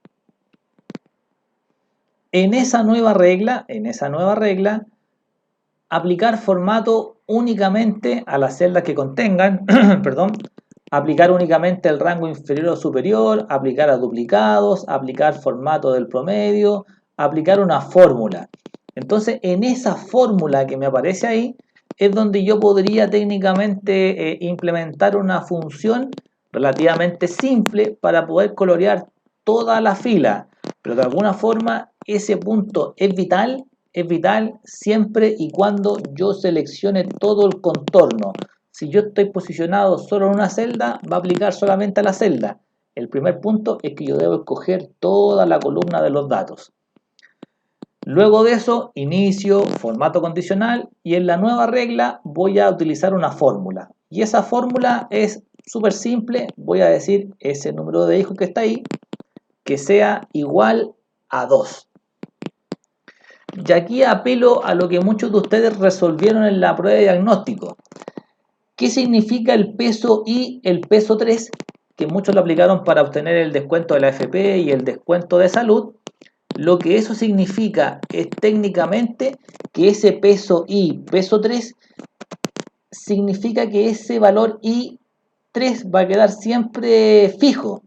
En esa nueva regla, aplicar formato únicamente a las celdas que contengan, perdón, aplicar únicamente el rango inferior o superior, aplicar a duplicados, aplicar formato del promedio, aplicar una fórmula. Entonces, en esa fórmula que me aparece ahí, es donde yo podría técnicamente implementar una función relativamente simple para poder colorear toda la fila. Pero de alguna forma, ese punto es vital siempre y cuando yo seleccione todo el contorno. Si yo estoy posicionado solo en una celda, va a aplicar solamente a la celda. El primer punto es que yo debo escoger toda la columna de los datos. Luego de eso, inicio, formato condicional y en la nueva regla voy a utilizar una fórmula. Y esa fórmula es súper simple. Voy a decir ese número de hijos que está ahí, que sea igual a 2. Y aquí apelo a lo que muchos de ustedes resolvieron en la prueba de diagnóstico. ¿Qué significa el peso y el peso 3? Que muchos lo aplicaron para obtener el descuento de la AFP y el descuento de salud. Lo que eso significa es técnicamente que ese peso y peso 3 significa que ese valor I3 va a quedar siempre fijo.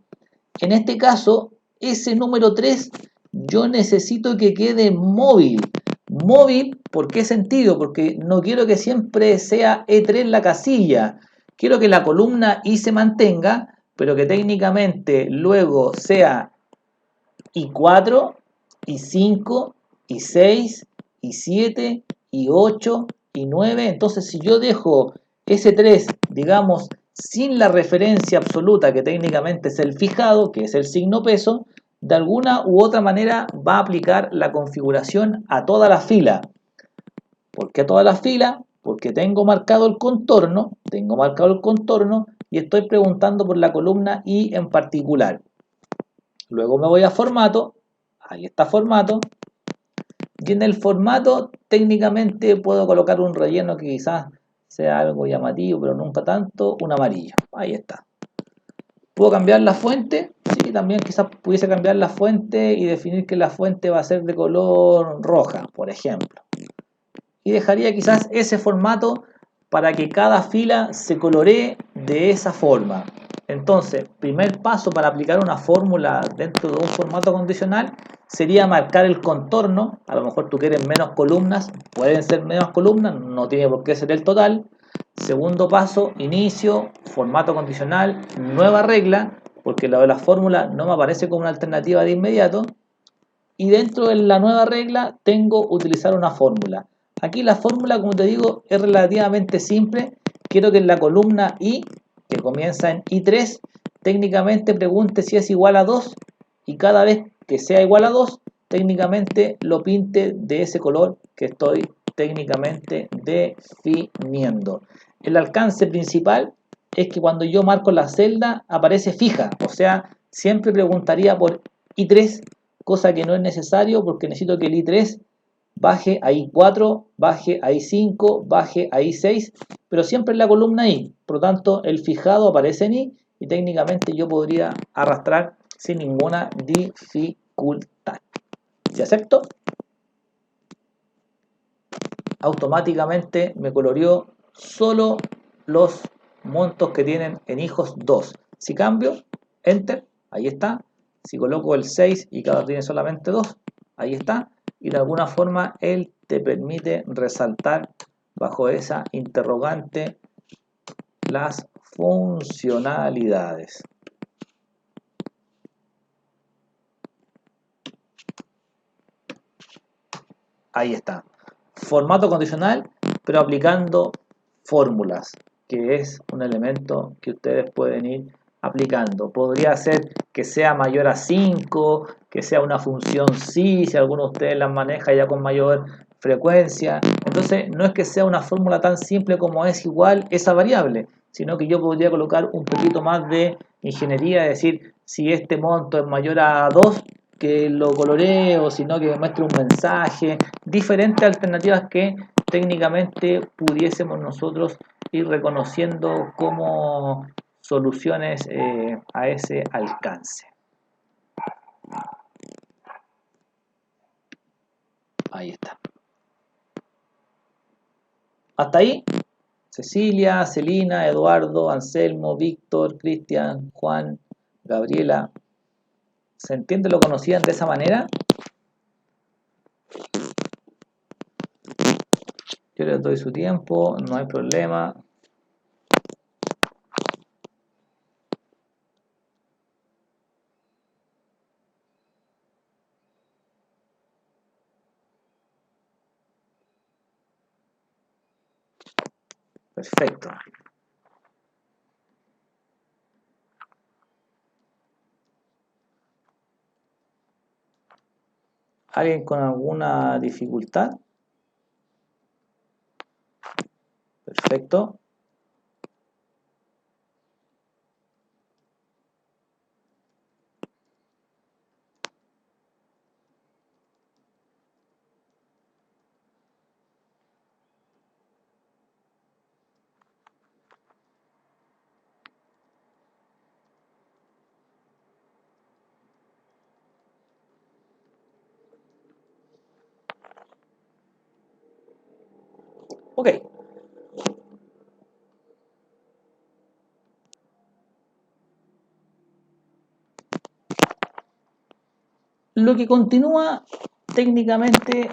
En este caso, ese número 3 yo necesito que quede móvil. Móvil, ¿por qué sentido? Porque no quiero que siempre sea E3 la casilla. Quiero que la columna I se mantenga, pero que técnicamente luego sea I4, I5, I6, I7, I8, I9. Entonces, si yo dejo ese 3, digamos, sin la referencia absoluta, que técnicamente es el fijado, que es el signo peso, de alguna u otra manera va a aplicar la configuración a toda la fila. ¿Por qué a toda la fila? Porque tengo marcado el contorno y estoy preguntando por la columna I en particular. Luego me voy a formato, ahí está formato, y en el formato técnicamente puedo colocar un relleno que quizás sea algo llamativo, pero nunca tanto, un amarillo, ahí está. ¿Puedo cambiar la fuente? Sí, también quizás pudiese cambiar la fuente y definir que la fuente va a ser de color roja, por ejemplo. Y dejaría quizás ese formato para que cada fila se coloree de esa forma. Entonces, primer paso para aplicar una fórmula dentro de un formato condicional sería marcar el contorno. A lo mejor tú quieres menos columnas, pueden ser menos columnas, no tiene por qué ser el total. Segundo paso, inicio, formato condicional, nueva regla. porque la fórmula no me aparece como una alternativa de inmediato. Y dentro de la nueva regla tengo utilizar una fórmula. Aquí la fórmula, como te digo, es relativamente simple. Quiero que en la columna I, que comienza en I3, técnicamente pregunte si es igual a 2 y cada vez que sea igual a 2, técnicamente lo pinte de ese color que estoy técnicamente definiendo. El alcance principal es que cuando yo marco la celda aparece fija, o sea, siempre preguntaría por I3, cosa que no es necesario porque necesito que el I3 baje a I4, baje a I5, baje a I6, pero siempre en la columna I. Por lo tanto, el fijado aparece en I y técnicamente yo podría arrastrar sin ninguna dificultad. Si acepto, automáticamente me coloreó solo los montos que tienen en hijos 2. Si cambio, Enter, ahí está. Si coloco el 6 y cada uno tiene solamente 2, ahí está. Y de alguna forma él te permite resaltar bajo esa interrogante las funcionalidades. Ahí está. Formato condicional, pero aplicando fórmulas, que es un elemento que ustedes pueden ir aplicando. Podría ser que sea mayor a 5, que sea una función sí, si alguno de ustedes la maneja ya con mayor frecuencia. Entonces, no es que sea una fórmula tan simple como es igual esa variable, sino que yo podría colocar un poquito más de ingeniería, es decir, si este monto es mayor a 2, que lo coloree, o sino que me muestre un mensaje, diferentes alternativas que técnicamente pudiésemos nosotros ir reconociendo como soluciones a ese alcance. Ahí está. Hasta ahí, Cecilia, Celina, Eduardo, Anselmo, Víctor, Cristian, Juan, Gabriela. ¿Se entiende? ¿Lo conocían de esa manera? Yo les doy su tiempo, no hay problema. Perfecto. ¿Alguien con alguna dificultad? Perfecto. Ok. Lo que continúa técnicamente,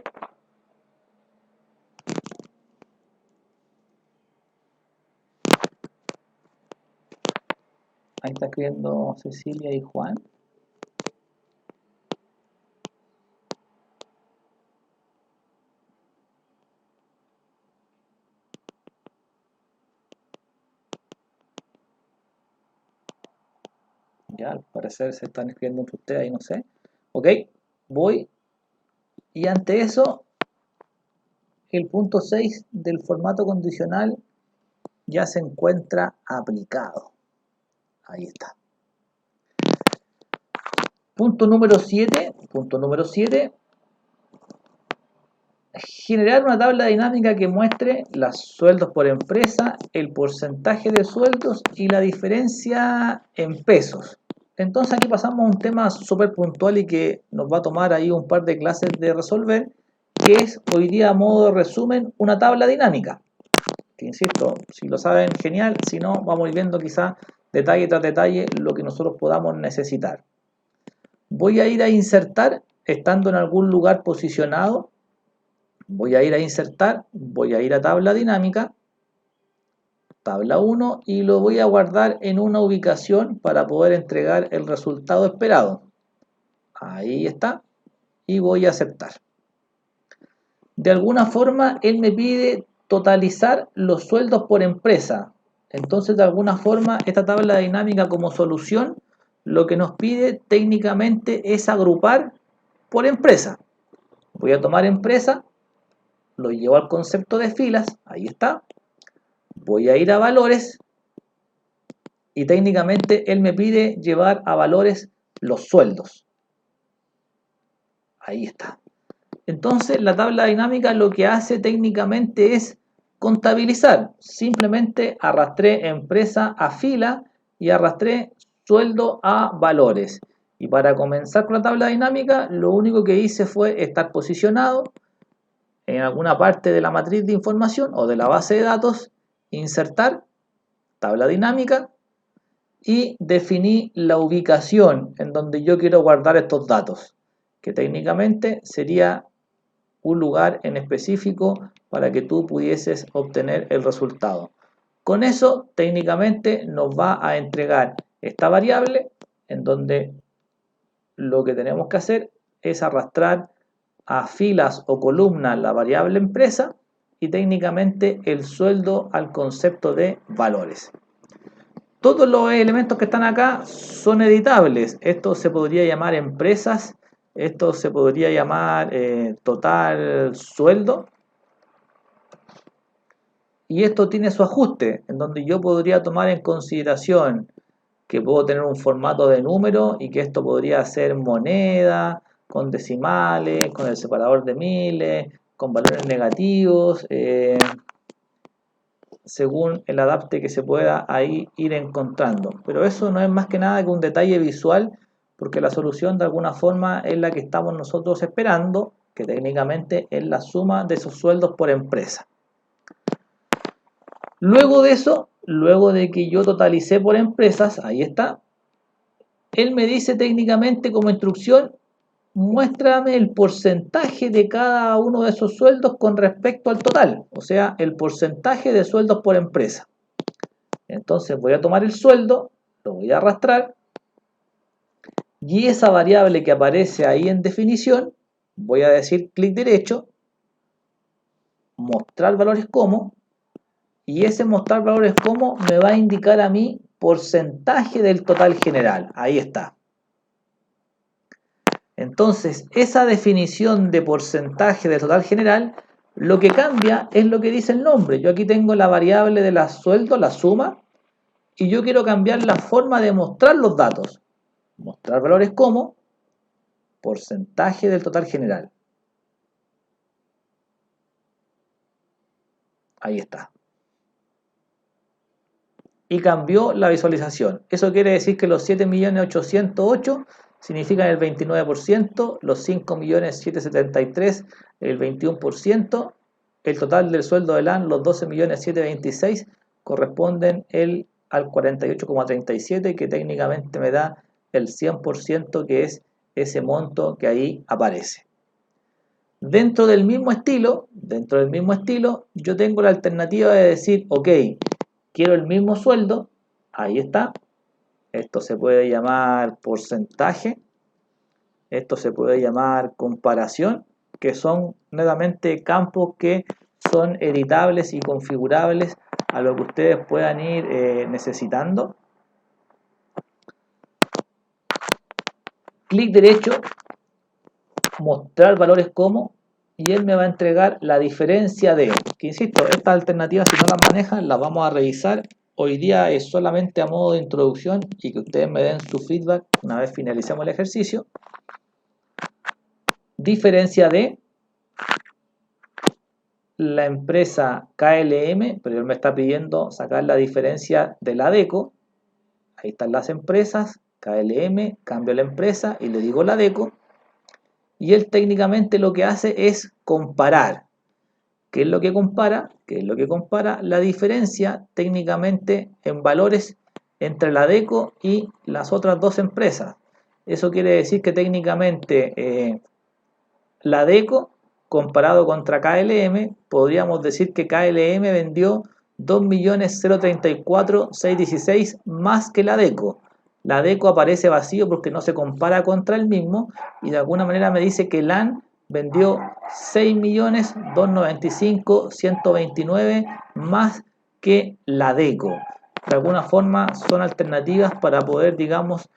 ahí está escribiendo Cecilia y Juan. Ya, al parecer se están escribiendo entre ustedes ahí, no sé. Ok, voy. Y ante eso, el punto 6 del formato condicional ya se encuentra aplicado. Ahí está. Punto número 7. Punto número 7. Generar una tabla dinámica que muestre los sueldos por empresa, el porcentaje de sueldos y la diferencia en pesos. Entonces aquí pasamos a un tema súper puntual y que nos va a tomar ahí un par de clases de resolver, que es hoy día a modo de resumen una tabla dinámica. Que insisto, si lo saben, genial, si no, vamos a ir viendo quizás detalle tras detalle lo que nosotros podamos necesitar. Voy a ir a insertar, estando en algún lugar posicionado, voy a ir a insertar, voy a ir a tabla dinámica tabla 1 y lo voy a guardar en una ubicación para poder entregar el resultado esperado. Ahí está. Y voy a aceptar. De alguna forma, él me pide totalizar los sueldos por empresa. Entonces, de alguna forma, esta tabla dinámica como solución, lo que nos pide técnicamente es agrupar por empresa. Voy a tomar empresa, lo llevo al concepto de filas, ahí está. Voy a ir a valores y técnicamente él me pide llevar a valores los sueldos. Ahí está. Entonces la tabla dinámica lo que hace técnicamente es contabilizar. Simplemente arrastré empresa a fila y arrastré sueldo a valores. Y para comenzar con la tabla dinámica, lo único que hice fue estar posicionado en alguna parte de la matriz de información o de la base de datos, insertar tabla dinámica y definí la ubicación en donde yo quiero guardar estos datos, que técnicamente sería un lugar en específico para que tú pudieses obtener el resultado. Con eso técnicamente nos va a entregar esta variable en donde lo que tenemos que hacer es arrastrar a filas o columnas la variable empresa y técnicamente el sueldo al concepto de valores. Todos los elementos que están acá son editables. Esto se podría llamar empresas, esto se podría llamar total sueldo. Y esto tiene su ajuste, en donde yo podría tomar en consideración que puedo tener un formato de número y que esto podría ser moneda, con decimales, con el separador de miles, con valores negativos, según el adapte que se pueda ahí ir encontrando. Pero eso no es más que nada que un detalle visual, porque la solución de alguna forma es la que estamos nosotros esperando, que técnicamente es la suma de esos sueldos por empresa. Luego de eso, luego de que yo totalicé por empresas, ahí está, él me dice técnicamente como instrucción, muéstrame el porcentaje de cada uno de esos sueldos con respecto al total, o sea, el porcentaje de sueldos por empresa. Entonces voy a tomar el sueldo, lo voy a arrastrar, y esa variable que aparece ahí en definición, voy a decir clic derecho, mostrar valores como, y ese mostrar valores como me va a indicar a mí porcentaje del total general. Ahí está. Entonces, esa definición de porcentaje del total general, lo que cambia es lo que dice el nombre. Yo aquí tengo la variable de la sueldo, la suma, y yo quiero cambiar la forma de mostrar los datos. Mostrar valores como porcentaje del total general. Ahí está. Y cambió la visualización. Eso quiere decir que los 7.808.000 significan el 29%, los 5.773.000 el 21%, el total del sueldo de LAN, los 12.726.000 corresponden al 48,37, que técnicamente me da el 100%, que es ese monto que ahí aparece. Dentro del mismo estilo, yo tengo la alternativa de decir, ok, quiero el mismo sueldo, ahí está, esto se puede llamar porcentaje, esto se puede llamar comparación, que son netamente campos que son editables y configurables a lo que ustedes puedan ir necesitando. Clic derecho, mostrar valores como, y él me va a entregar la diferencia de, que insisto, estas alternativas si no las manejan las vamos a revisar. Hoy día es solamente a modo de introducción y que ustedes me den su feedback una vez finalicemos el ejercicio. Diferencia de la empresa KLM, pero él me está pidiendo sacar la diferencia de la DECO. Ahí están las empresas, KLM, cambio la empresa y le digo la DECO. Y él técnicamente lo que hace es comparar. ¿Qué es lo que compara? ¿Qué es lo que compara? La diferencia técnicamente en valores entre la DECO y las otras dos empresas. Eso quiere decir que técnicamente la DECO comparado contra KLM, podríamos decir que KLM vendió 2.034.616 más que la DECO. La DECO aparece vacío porque no se compara contra el mismo y de alguna manera me dice que LAN vendió 6.295.129 más que la DECO. De alguna forma son alternativas para poder, digamos,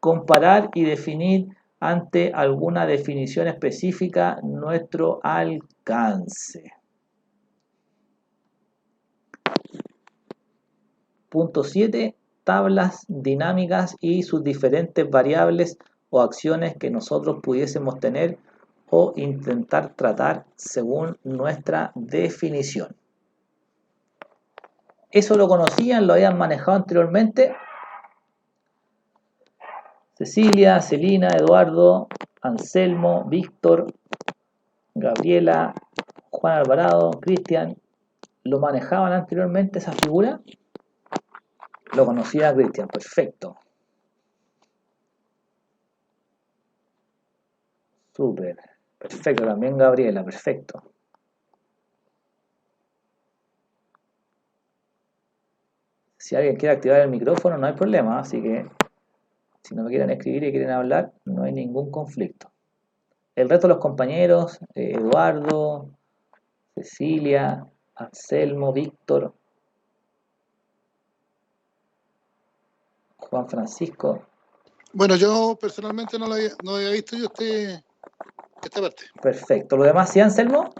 comparar y definir ante alguna definición específica nuestro alcance. Punto 7. Tablas dinámicas y sus diferentes variables o acciones que nosotros pudiésemos tener o intentar tratar según nuestra definición. ¿Eso lo conocían? ¿Lo habían manejado anteriormente? Cecilia, Celina, Eduardo, Anselmo, Víctor, Gabriela, Juan Alvarado, Cristian, ¿lo manejaban anteriormente esa figura? Lo conocía Cristian, perfecto. Súper, perfecto, también Gabriela, perfecto. Si alguien quiere activar el micrófono no hay problema, así que si no me quieren escribir y quieren hablar, no hay ningún conflicto. El resto de los compañeros, Eduardo, Cecilia, Anselmo, Víctor, Juan Francisco. Bueno, yo personalmente no había visto yo esta parte. Perfecto. ¿Lo demás sí, Anselmo?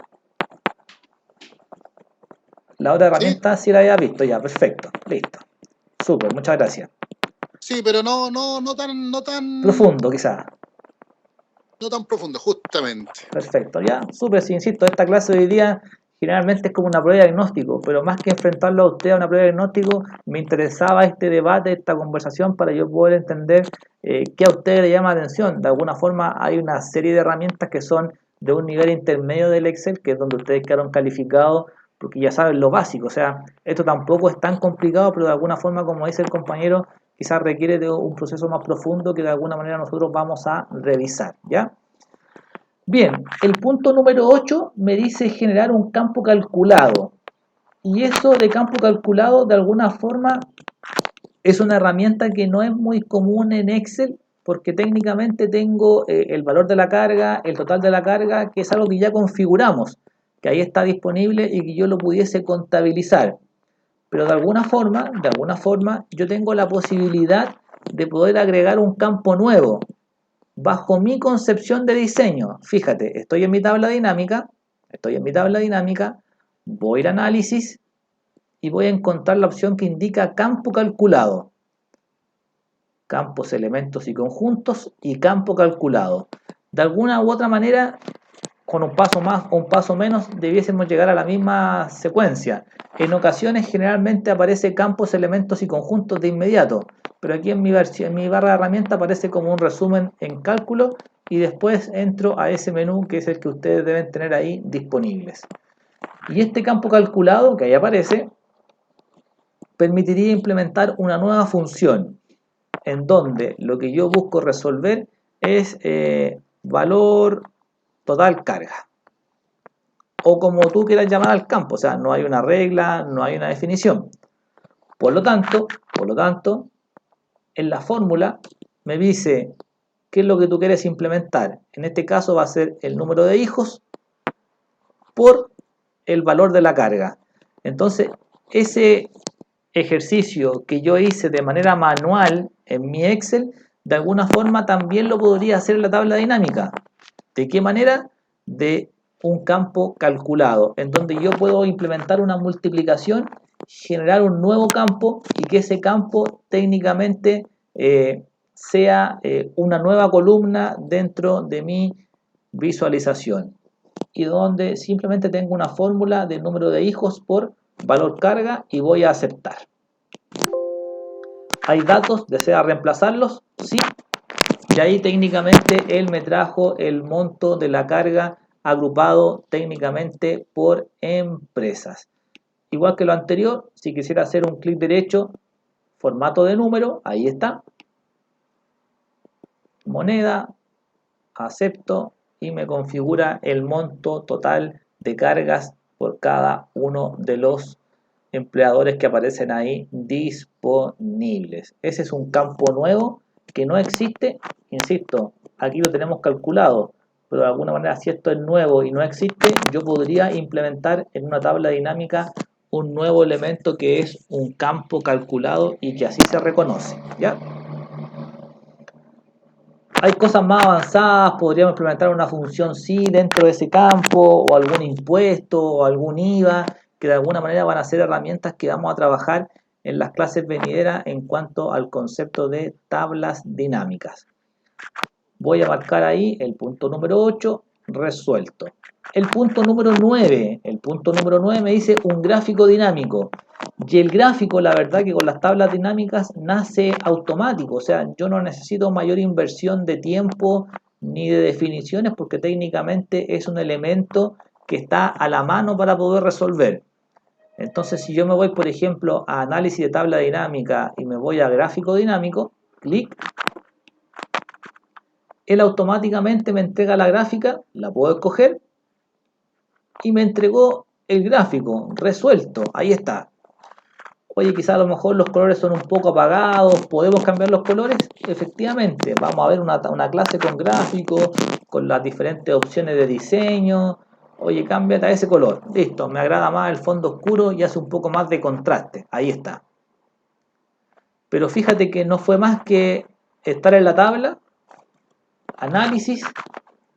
La otra herramienta sí la había visto ya, perfecto. Listo. Súper, muchas gracias. Sí, pero no tan profundo, quizás. No tan profundo, justamente. Perfecto, ya, súper, sí, insisto, esta clase de hoy día generalmente es como una prueba de diagnóstico, pero más que enfrentarlo a usted a una prueba de diagnóstico, me interesaba este debate, esta conversación para yo poder entender qué a usted le llama la atención. De alguna forma hay una serie de herramientas que son de un nivel intermedio del Excel, que es donde ustedes quedaron calificados, porque ya saben lo básico, o sea, esto tampoco es tan complicado, pero de alguna forma, como dice el compañero, quizás requiere de un proceso más profundo que de alguna manera nosotros vamos a revisar, ¿ya? Bien, el punto número 8 me dice generar un campo calculado. Y eso de campo calculado, de alguna forma, es una herramienta que no es muy común en Excel, porque técnicamente tengo el valor de la carga, el total de la carga, que es algo que ya configuramos, que ahí está disponible y que yo lo pudiese contabilizar. Pero de alguna forma, yo tengo la posibilidad de poder agregar un campo nuevo, bajo mi concepción de diseño. Fíjate, estoy en mi tabla dinámica, voy a ir a análisis y voy a encontrar la opción que indica campo calculado. Campos, elementos y conjuntos y campo calculado. De alguna u otra manera, con un paso más o un paso menos, debiésemos llegar a la misma secuencia. En ocasiones generalmente aparece campos, elementos y conjuntos de inmediato, pero aquí en mi barra de herramienta aparece como un resumen en cálculo y después entro a ese menú que es el que ustedes deben tener ahí disponibles. Y este campo calculado que ahí aparece permitiría implementar una nueva función en donde lo que yo busco resolver es valor total carga, o como tú quieras llamar al campo, o sea, no hay una regla, no hay una definición. Por lo tanto, en la fórmula me dice qué es lo que tú quieres implementar. En este caso va a ser el número de hijos por el valor de la carga. Entonces, ese ejercicio que yo hice de manera manual en mi Excel, de alguna forma también lo podría hacer en la tabla dinámica. ¿De qué manera? De un campo calculado, en donde yo puedo implementar una multiplicación, generar un nuevo campo y que ese campo técnicamente sea una nueva columna dentro de mi visualización y donde simplemente tengo una fórmula de número de hijos por valor carga y voy a aceptar. ¿Hay datos? ¿Desea reemplazarlos? Sí. Y ahí técnicamente él me trajo el monto de la carga agrupado técnicamente por empresas. Igual que lo anterior, si quisiera hacer un clic derecho, formato de número, ahí está. Moneda, acepto y me configura el monto total de cargas por cada uno de los empleadores que aparecen ahí disponibles. Ese es un campo nuevo que no existe, insisto, aquí lo tenemos calculado, pero de alguna manera si esto es nuevo y no existe, yo podría implementar en una tabla dinámica un nuevo elemento que es un campo calculado y que así se reconoce, ¿ya? Hay cosas más avanzadas, podríamos implementar una función sí dentro de ese campo, o algún impuesto, o algún IVA, que de alguna manera van a ser herramientas que vamos a trabajar en las clases venideras en cuanto al concepto de tablas dinámicas. Voy a marcar ahí el punto número 8, resuelto. El punto número 9 me dice un gráfico dinámico. Y el gráfico, la verdad que con las tablas dinámicas nace automático, o sea, yo no necesito mayor inversión de tiempo ni de definiciones porque técnicamente es un elemento que está a la mano para poder resolver. Entonces, si yo me voy, por ejemplo, a análisis de tabla dinámica y me voy a gráfico dinámico, clic, él automáticamente me entrega la gráfica, la puedo escoger y me entregó el gráfico resuelto. Ahí está. Oye, quizás a lo mejor los colores son un poco apagados, ¿podemos cambiar los colores? Efectivamente, vamos a ver una clase con gráficos, con las diferentes opciones de diseño. Oye, cámbiate a ese color. Listo, me agrada más el fondo oscuro y hace un poco más de contraste. Ahí está. Pero fíjate que no fue más que estar en la tabla, análisis,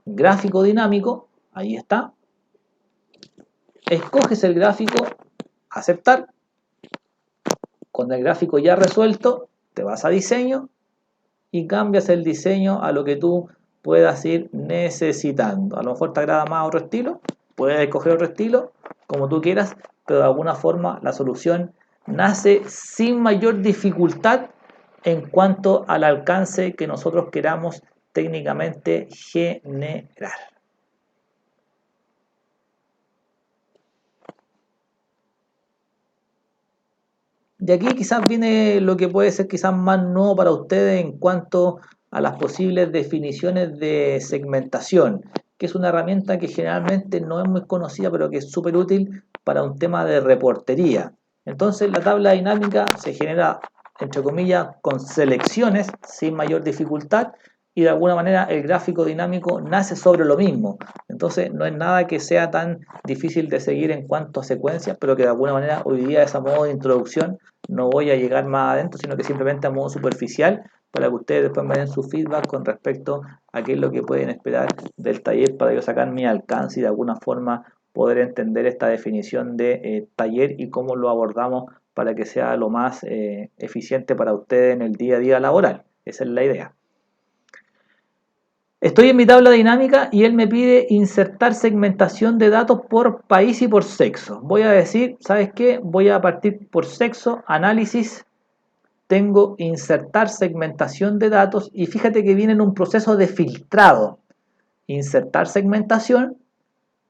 gráfico dinámico, ahí está. Escoges el gráfico, aceptar. Con el gráfico ya resuelto, te vas a diseño y cambias el diseño a lo que tú puedas ir necesitando. A lo mejor te agrada más otro estilo, puedes escoger otro estilo, como tú quieras, pero de alguna forma la solución nace sin mayor dificultad en cuanto al alcance que nosotros queramos técnicamente generar. De aquí quizás viene lo que puede ser quizás más nuevo para ustedes en cuanto a las posibles definiciones de segmentación, que es una herramienta que generalmente no es muy conocida, pero que es súper útil para un tema de reportería. Entonces la tabla dinámica se genera, entre comillas, con selecciones sin mayor dificultad y de alguna manera el gráfico dinámico nace sobre lo mismo. Entonces no es nada que sea tan difícil de seguir en cuanto a secuencias, pero que de alguna manera hoy día es a modo de introducción. No voy a llegar más adentro, sino que simplemente a modo superficial para que ustedes después me den su feedback con respecto a qué es lo que pueden esperar del taller para yo sacar mi alcance y de alguna forma poder entender esta definición de taller y cómo lo abordamos para que sea lo más eficiente para ustedes en el día a día laboral. Esa es la idea. Estoy en mi tabla dinámica y él me pide insertar segmentación de datos por país y por sexo. Voy a decir, ¿sabes qué? Voy a partir por sexo, análisis, tengo insertar segmentación de datos y fíjate que viene en un proceso de filtrado. Insertar segmentación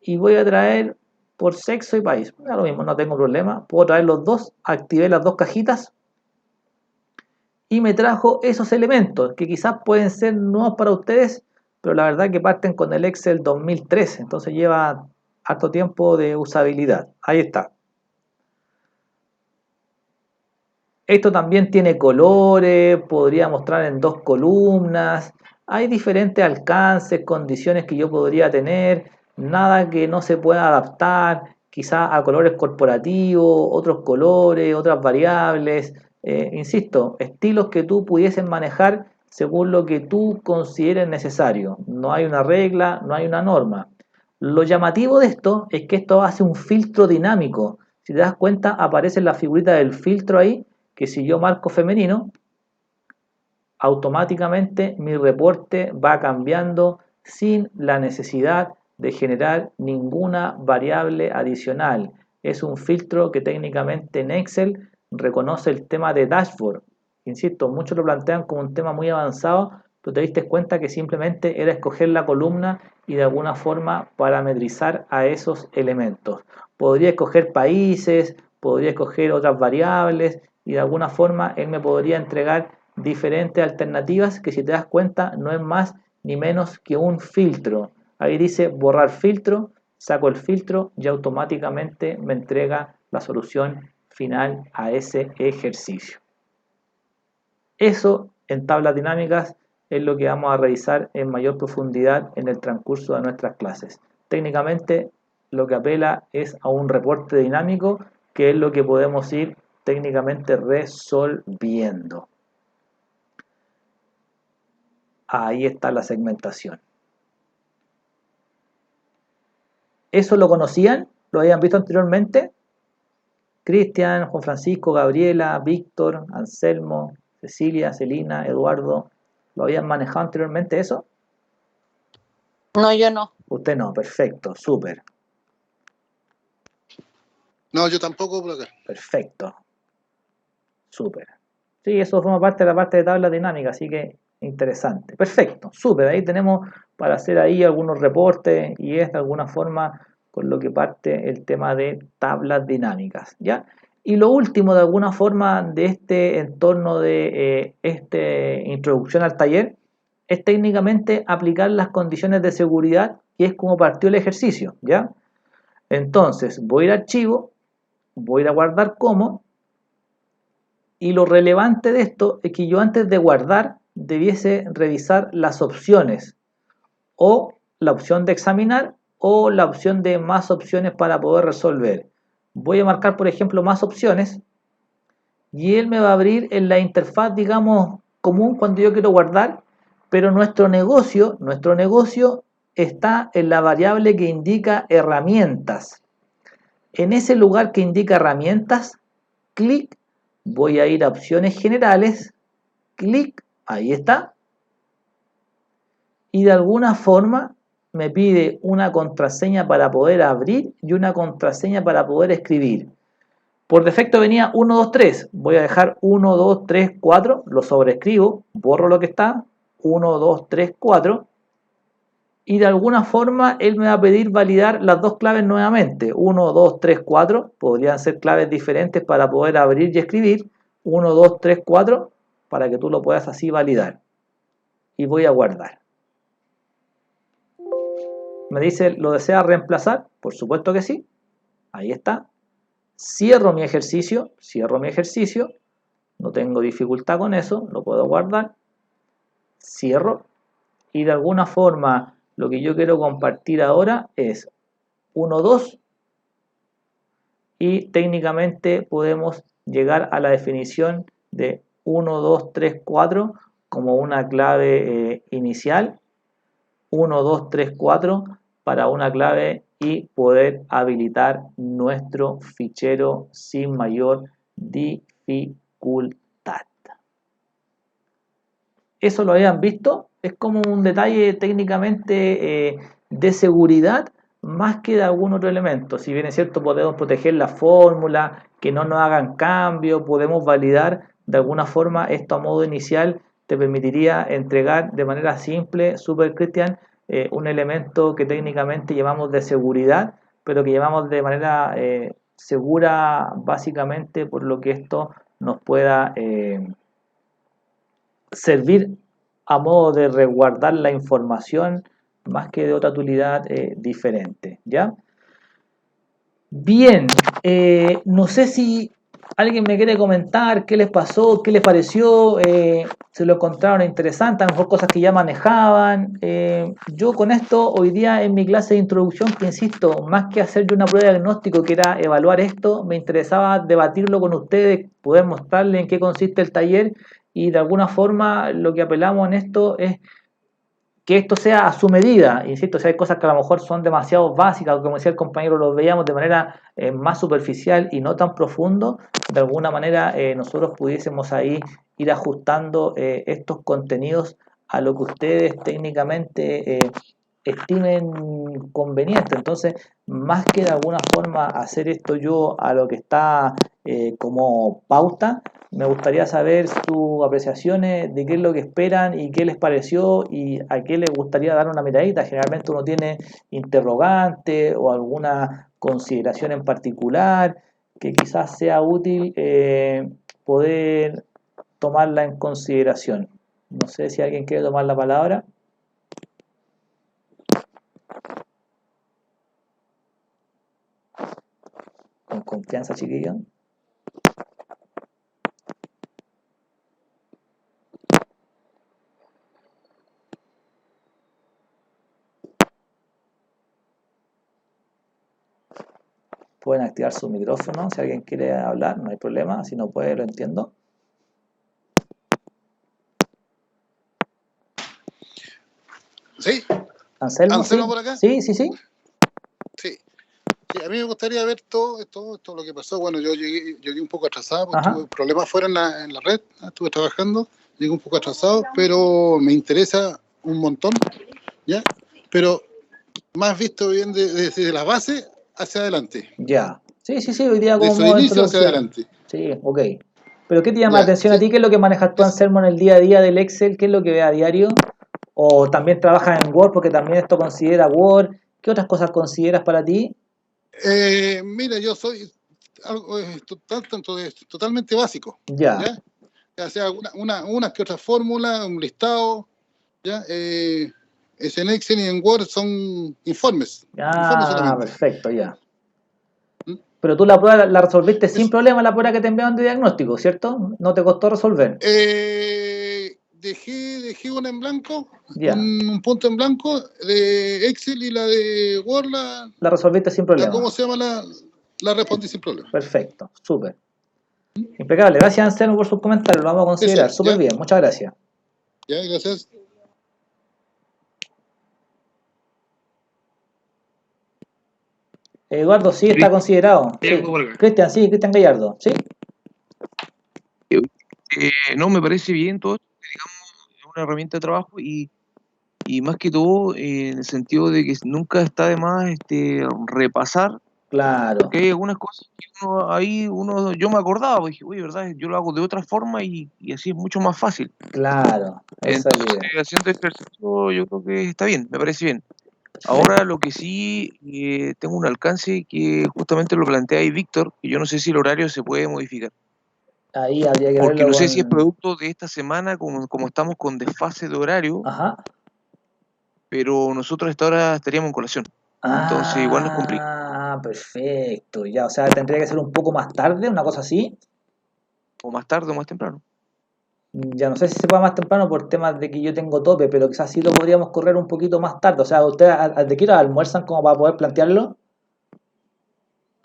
y voy a traer por sexo y país. Da lo mismo, no tengo problema. Puedo traer los dos, activé las dos cajitas y me trajo esos elementos que quizás pueden ser nuevos para ustedes, pero la verdad que parten con el Excel 2013, entonces lleva harto tiempo de usabilidad. Ahí está. Esto también tiene colores, podría mostrar en dos columnas. Hay diferentes alcances, condiciones que yo podría tener, nada que no se pueda adaptar, quizás a colores corporativos, otros colores, otras variables. Insisto, estilos que tú pudiesen manejar según lo que tú consideres necesario. No hay una regla, no hay una norma. Lo llamativo de esto es que esto hace un filtro dinámico. Si te das cuenta, aparece la figurita del filtro ahí, que si yo marco femenino, automáticamente mi reporte va cambiando sin la necesidad de generar ninguna variable adicional. Es un filtro que técnicamente en Excel reconoce el tema de dashboard. Insisto, muchos lo plantean como un tema muy avanzado, pero te diste cuenta que simplemente era escoger la columna y de alguna forma parametrizar a esos elementos. Podría escoger países, podría escoger otras variables y de alguna forma él me podría entregar diferentes alternativas que si te das cuenta no es más ni menos que un filtro. Ahí dice borrar filtro, saco el filtro y automáticamente me entrega la solución final a ese ejercicio. Eso en tablas dinámicas es lo que vamos a revisar en mayor profundidad en el transcurso de nuestras clases. Técnicamente lo que apela es a un reporte dinámico, que es lo que podemos ir técnicamente resolviendo. Ahí está la segmentación. ¿Eso lo conocían? ¿Lo habían visto anteriormente? Cristian, Juan Francisco, Gabriela, Víctor, Anselmo, Cecilia, Celina, Eduardo, ¿lo habían manejado anteriormente eso? No, yo no. Usted no, perfecto, súper. No, yo tampoco por acá. Perfecto, súper. Sí, eso forma parte de la parte de tabla dinámica, así que interesante. Perfecto, súper. Ahí tenemos para hacer ahí algunos reportes y es de alguna forma con lo que parte el tema de tablas dinámicas, ¿ya? Y lo último, de alguna forma, de este entorno de introducción al taller, es técnicamente aplicar las condiciones de seguridad, que es como partió el ejercicio, ¿ya? Entonces, voy a ir a archivo, voy a ir a guardar como, y lo relevante de esto es que yo antes de guardar debiese revisar las opciones, o la opción de examinar, o la opción de más opciones para poder resolver. Voy a marcar, por ejemplo, más opciones, y él me va a abrir en la interfaz, digamos, común cuando yo quiero guardar, pero nuestro negocio está en la variable que indica herramientas. En ese lugar que indica herramientas, clic, voy a ir a opciones generales, clic, ahí está, y de alguna forma me pide una contraseña para poder abrir y una contraseña para poder escribir. Por defecto venía 1, 2, 3. Voy a dejar 1, 2, 3, 4. Lo sobreescribo. Borro lo que está. 1, 2, 3, 4. Y de alguna forma él me va a pedir validar las dos claves nuevamente. 1, 2, 3, 4. Podrían ser claves diferentes para poder abrir y escribir. 1, 2, 3, 4. Para que tú lo puedas así validar. Y voy a guardar. Me dice, ¿lo desea reemplazar? Por supuesto que sí. Ahí está. Cierro mi ejercicio, no tengo dificultad con eso, lo puedo guardar, cierro, y de alguna forma lo que yo quiero compartir ahora es 1, 2, y técnicamente podemos llegar a la definición de 1, 2, 3, 4 como una clave inicial, 1, 2, 3, 4 para una clave y poder habilitar nuestro fichero sin mayor dificultad. ¿Eso lo habían visto? Es como un detalle técnicamente de seguridad más que de algún otro elemento. Si bien es cierto, podemos proteger la fórmula, que no nos hagan cambio, podemos validar de alguna forma esto a modo inicial, te permitiría entregar de manera simple, super Cristian, un elemento que técnicamente llamamos de seguridad, pero que llamamos de manera segura básicamente por lo que esto nos pueda servir a modo de resguardar la información más que de otra utilidad diferente, ¿ya? Bien, no sé si alguien me quiere comentar qué les pasó, qué les pareció, se lo encontraron interesante, a lo mejor cosas que ya manejaban. Yo con esto, hoy día en mi clase de introducción, que insisto, más que hacer yo una prueba de diagnóstico, que era evaluar esto, me interesaba debatirlo con ustedes, poder mostrarles en qué consiste el taller, y de alguna forma lo que apelamos en esto es que esto sea a su medida. Insisto, si hay cosas que a lo mejor son demasiado básicas, o como decía el compañero, los veíamos de manera más superficial y no tan profundo, de alguna manera nosotros pudiésemos ahí ir ajustando estos contenidos a lo que ustedes técnicamente estimen conveniente. Entonces, más que de alguna forma hacer esto yo a lo que está como pauta, me gustaría saber sus apreciaciones de qué es lo que esperan y qué les pareció y a qué les gustaría dar una miradita. Generalmente uno tiene interrogante o alguna consideración en particular que quizás sea útil poder tomarla en consideración. No sé si alguien quiere tomar la palabra. Con confianza, chiquillos. Pueden activar su micrófono si alguien quiere hablar, no hay problema. Si no puede, lo entiendo. ¿Sí? Anselmo, ¿Anselmo ¿sí? por acá? Sí. Sí. Sí, a mí me gustaría ver todo lo que pasó. Bueno, yo llegué un poco atrasado porque Ajá. tuve problemas fuera en la red, estuve trabajando, llegué un poco atrasado, pero me interesa un montón, ¿ya? Pero más visto bien desde la base hacia adelante, Ya. Sí, hoy día de como su modo de inicio hacia introducción. adelante. Sí, ok. Pero ¿qué te llama la Ya, atención a ti? ¿Qué es lo que manejas tú, es, Anselmo, en el día a día del Excel? ¿Qué es lo que ves a diario? ¿O también trabajas en Word porque también esto considera Word? ¿Qué otras cosas consideras para ti? mira, yo soy algo totalmente básico, Ya. ¿ya? O sea, una que otra fórmula, un listado, ¿ya? Es en Excel y en Word son informes Ah, solamente. perfecto, ya. ¿Mm? Pero tú la prueba la resolviste sin Es- problema, la prueba que te enviaron de diagnóstico, ¿cierto? No te costó resolver. dejé una en blanco, Ya. un punto en blanco de Excel y la de Word, La resolviste sin ¿cómo problema. se llama? La respondí sin problema. Perfecto, súper. Impecable. Gracias, Anselmo, por sus comentarios. Lo vamos a Eso considerar. es, Súper ¿ya? bien. Muchas gracias. Ya, gracias. Eduardo, sí está considerado. Sí. Cristian, sí, Cristian Gallardo. ¿Sí? No, me parece bien todo esto, digamos, es una herramienta de trabajo y más que todo en el sentido de que nunca está de más repasar, Claro, porque hay algunas cosas que yo me acordaba, pues dije, oye, ¿verdad? Yo lo hago de otra forma y así es mucho más fácil. claro. Esa es la Entonces, idea. haciendo ejercicio yo creo que está bien, me parece bien. Perfecto. Ahora lo que sí tengo un alcance que justamente lo plantea ahí Víctor, que yo no sé si el horario se puede modificar. Ahí habría que Porque verlo no sé si es con... producto de esta semana, como estamos con desfase de horario, Ajá. pero nosotros a esta hora estaríamos en colación. Entonces igual nos complica. Ah, perfecto. Ya, o sea, tendría que ser un poco más tarde, una cosa así. O más tarde o más temprano. Ya no sé si se puede más temprano por temas de que yo tengo tope, pero quizás sí lo podríamos correr un poquito más tarde. O sea, ¿ustedes de qué hora almuerzan como para poder plantearlo?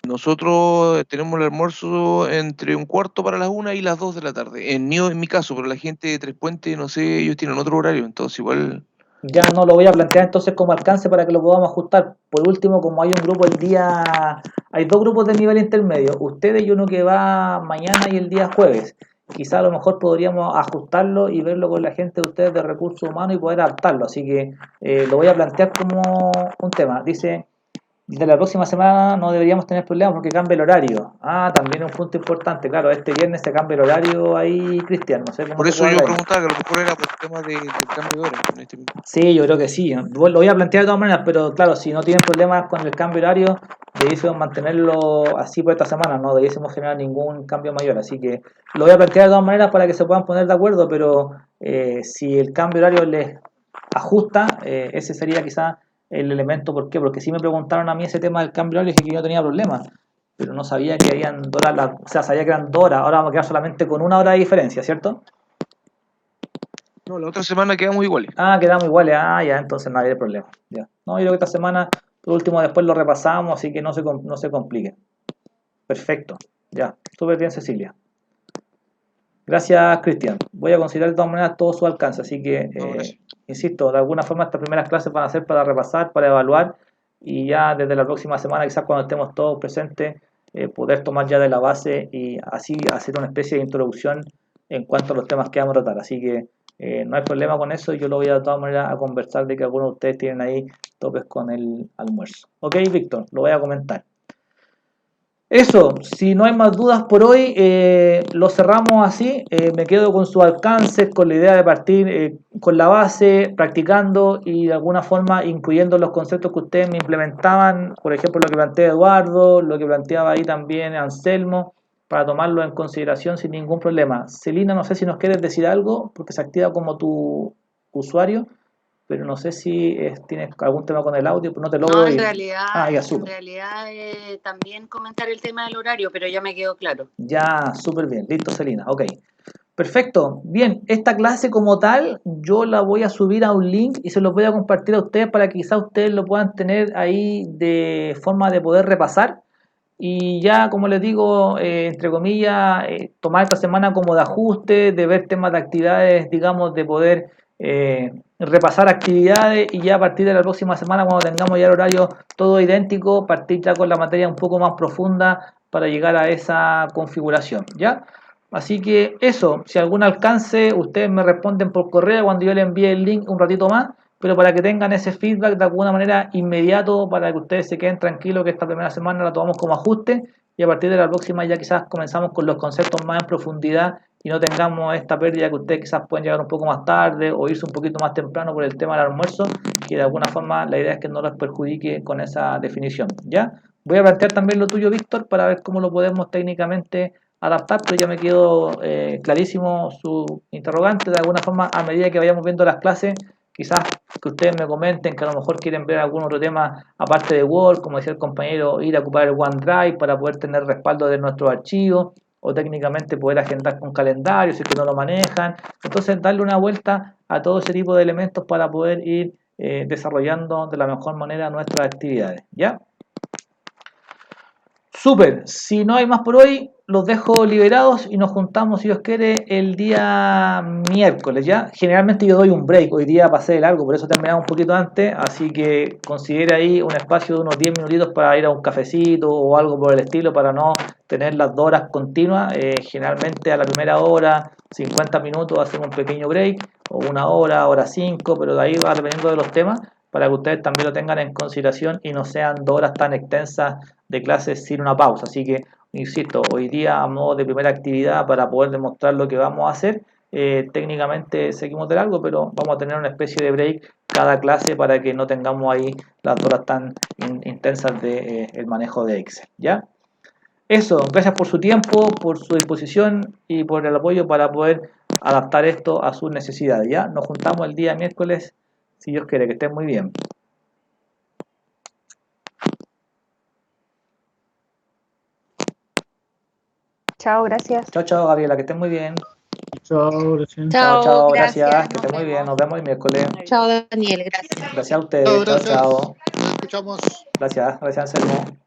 Nosotros tenemos el almuerzo entre 1:15 para las 1 y las 2 de la tarde. En mi caso, pero la gente de Tres Puentes, no sé, ellos tienen otro horario, entonces igual Ya no lo voy a plantear entonces como alcance para que lo podamos ajustar. Por último, como hay un grupo el día, hay dos grupos de nivel intermedio, ustedes y uno que va mañana y el día jueves. Quizá a lo mejor podríamos ajustarlo y verlo con la gente de ustedes de recursos humanos y poder adaptarlo. Así que lo voy a plantear como un tema. Dice, de la próxima semana no deberíamos tener problemas porque cambia el horario. Ah, también un punto importante. Claro, este viernes se cambia el horario ahí, Cristian. No sé cómo por te eso yo cuadra ahí. preguntaba que a lo mejor era por tema del cambio de hora en este momento. Sí, yo creo que sí. Lo voy a plantear de todas maneras, pero claro, si no tienen problemas con el cambio horario, debiésemos mantenerlo así por esta semana, no debiésemos generar ningún cambio mayor. Así que lo voy a plantear de todas maneras para que se puedan poner de acuerdo, pero si el cambio horario les ajusta, ese sería quizá el elemento. ¿Por qué? Porque si me preguntaron a mí ese tema del cambio horario, dije que yo no tenía problemas, pero no sabía que habían 2 horas, o sea, sabía que eran 2 horas, ahora vamos a quedar solamente con 1 hora de diferencia, ¿cierto? No, la otra semana quedamos iguales. Ah, quedamos iguales. Ah, ya, entonces no hay problema. Ya. No, yo creo que esta semana, por último, después lo repasamos, así que no se complique. Perfecto. Ya, súper bien, Cecilia. Gracias, Cristian. Voy a considerar de todas maneras todo su alcance, así que, No, gracias. insisto, de alguna forma estas primeras clases van a ser para repasar, para evaluar, y ya desde la próxima semana, quizás cuando estemos todos presentes, poder tomar ya de la base y así hacer una especie de introducción en cuanto a los temas que vamos a tratar. Así que no hay problema con eso, y yo lo voy a, de todas maneras a conversar de que algunos de ustedes tienen ahí topes con el almuerzo. Ok, Víctor, lo voy a comentar. Eso, si no hay más dudas por hoy, lo cerramos así. Me quedo con su alcance, con la idea de partir con la base, practicando y de alguna forma incluyendo los conceptos que ustedes me implementaban, por ejemplo, lo que plantea Eduardo, lo que planteaba ahí también Anselmo, para tomarlo en consideración sin ningún problema. Celina, no sé si nos quieres decir algo, porque se activa como tu usuario, pero no sé si tienes algún tema con el audio, pero no te logro No, oír. Ah, ya, en súper. realidad también comentar el tema del horario, pero ya me quedó claro. Ya, súper bien. Listo, Celina. Ok. Perfecto. Bien, esta clase como tal, yo la voy a subir a un link y se los voy a compartir a ustedes para que quizás ustedes lo puedan tener ahí de forma de poder repasar. y ya, como les digo, entre comillas, tomar esta semana como de ajuste, de ver temas de actividades, digamos, de poder repasar actividades y ya a partir de la próxima semana, cuando tengamos ya el horario todo idéntico, partir ya con la materia un poco más profunda para llegar a esa configuración, ¿ya? Así que eso, si algún alcance, ustedes me responden por correo cuando yo les envíe el link un ratito más, pero para que tengan ese feedback de alguna manera inmediato, para que ustedes se queden tranquilos que esta primera semana la tomamos como ajuste y a partir de la próxima ya quizás comenzamos con los conceptos más en profundidad y no tengamos esta pérdida que ustedes quizás pueden llegar un poco más tarde o irse un poquito más temprano por el tema del almuerzo, que de alguna forma la idea es que no los perjudique con esa definición, ¿ya? Voy a plantear también lo tuyo, Víctor, para ver cómo lo podemos técnicamente adaptar, pero ya me quedó clarísimo su interrogante. De alguna forma, a medida que vayamos viendo las clases, quizás que ustedes me comenten que a lo mejor quieren ver algún otro tema aparte de Word, como decía el compañero, ir a ocupar el OneDrive para poder tener respaldo de nuestros archivos, o técnicamente poder agendar con calendario si es que no lo manejan. Entonces, darle una vuelta a todo ese tipo de elementos para poder ir desarrollando de la mejor manera nuestras actividades, ¿ya? Súper, si no hay más por hoy, los dejo liberados y nos juntamos, si Dios quiere, el día miércoles, ¿ya? Generalmente yo doy un break, hoy día pasé de largo, por eso terminamos un poquito antes, así que considere ahí un espacio de unos 10 minutitos para ir a un cafecito o algo por el estilo, para no tener las 2 horas continuas. Generalmente a la primera hora, 50 minutos, hacemos un pequeño break, o 1 hora, hora 5, pero de ahí va dependiendo de los temas, para que ustedes también lo tengan en consideración y no sean 2 horas tan extensas de clases sin una pausa. Así que, insisto, hoy día a modo de primera actividad para poder demostrar lo que vamos a hacer, técnicamente seguimos de largo, pero vamos a tener una especie de break cada clase para que no tengamos ahí las horas tan intensas de el manejo de Excel, ¿ya? Eso, gracias por su tiempo, por su disposición y por el apoyo para poder adaptar esto a sus necesidades, ¿ya? Nos juntamos el día miércoles, si Dios quiere, que estén muy bien. Chao, gracias. Chao, chao, Gabriela, que estén muy bien. Chao, gracias. Chao, chao, gracias. gracias, que Nos estén muy bien, vemos. nos vemos el miércoles. Chao, Daniel, gracias. Gracias a Chao, ustedes, chao, gracias. chao. Nos escuchamos. Gracias, gracias, Anselmo.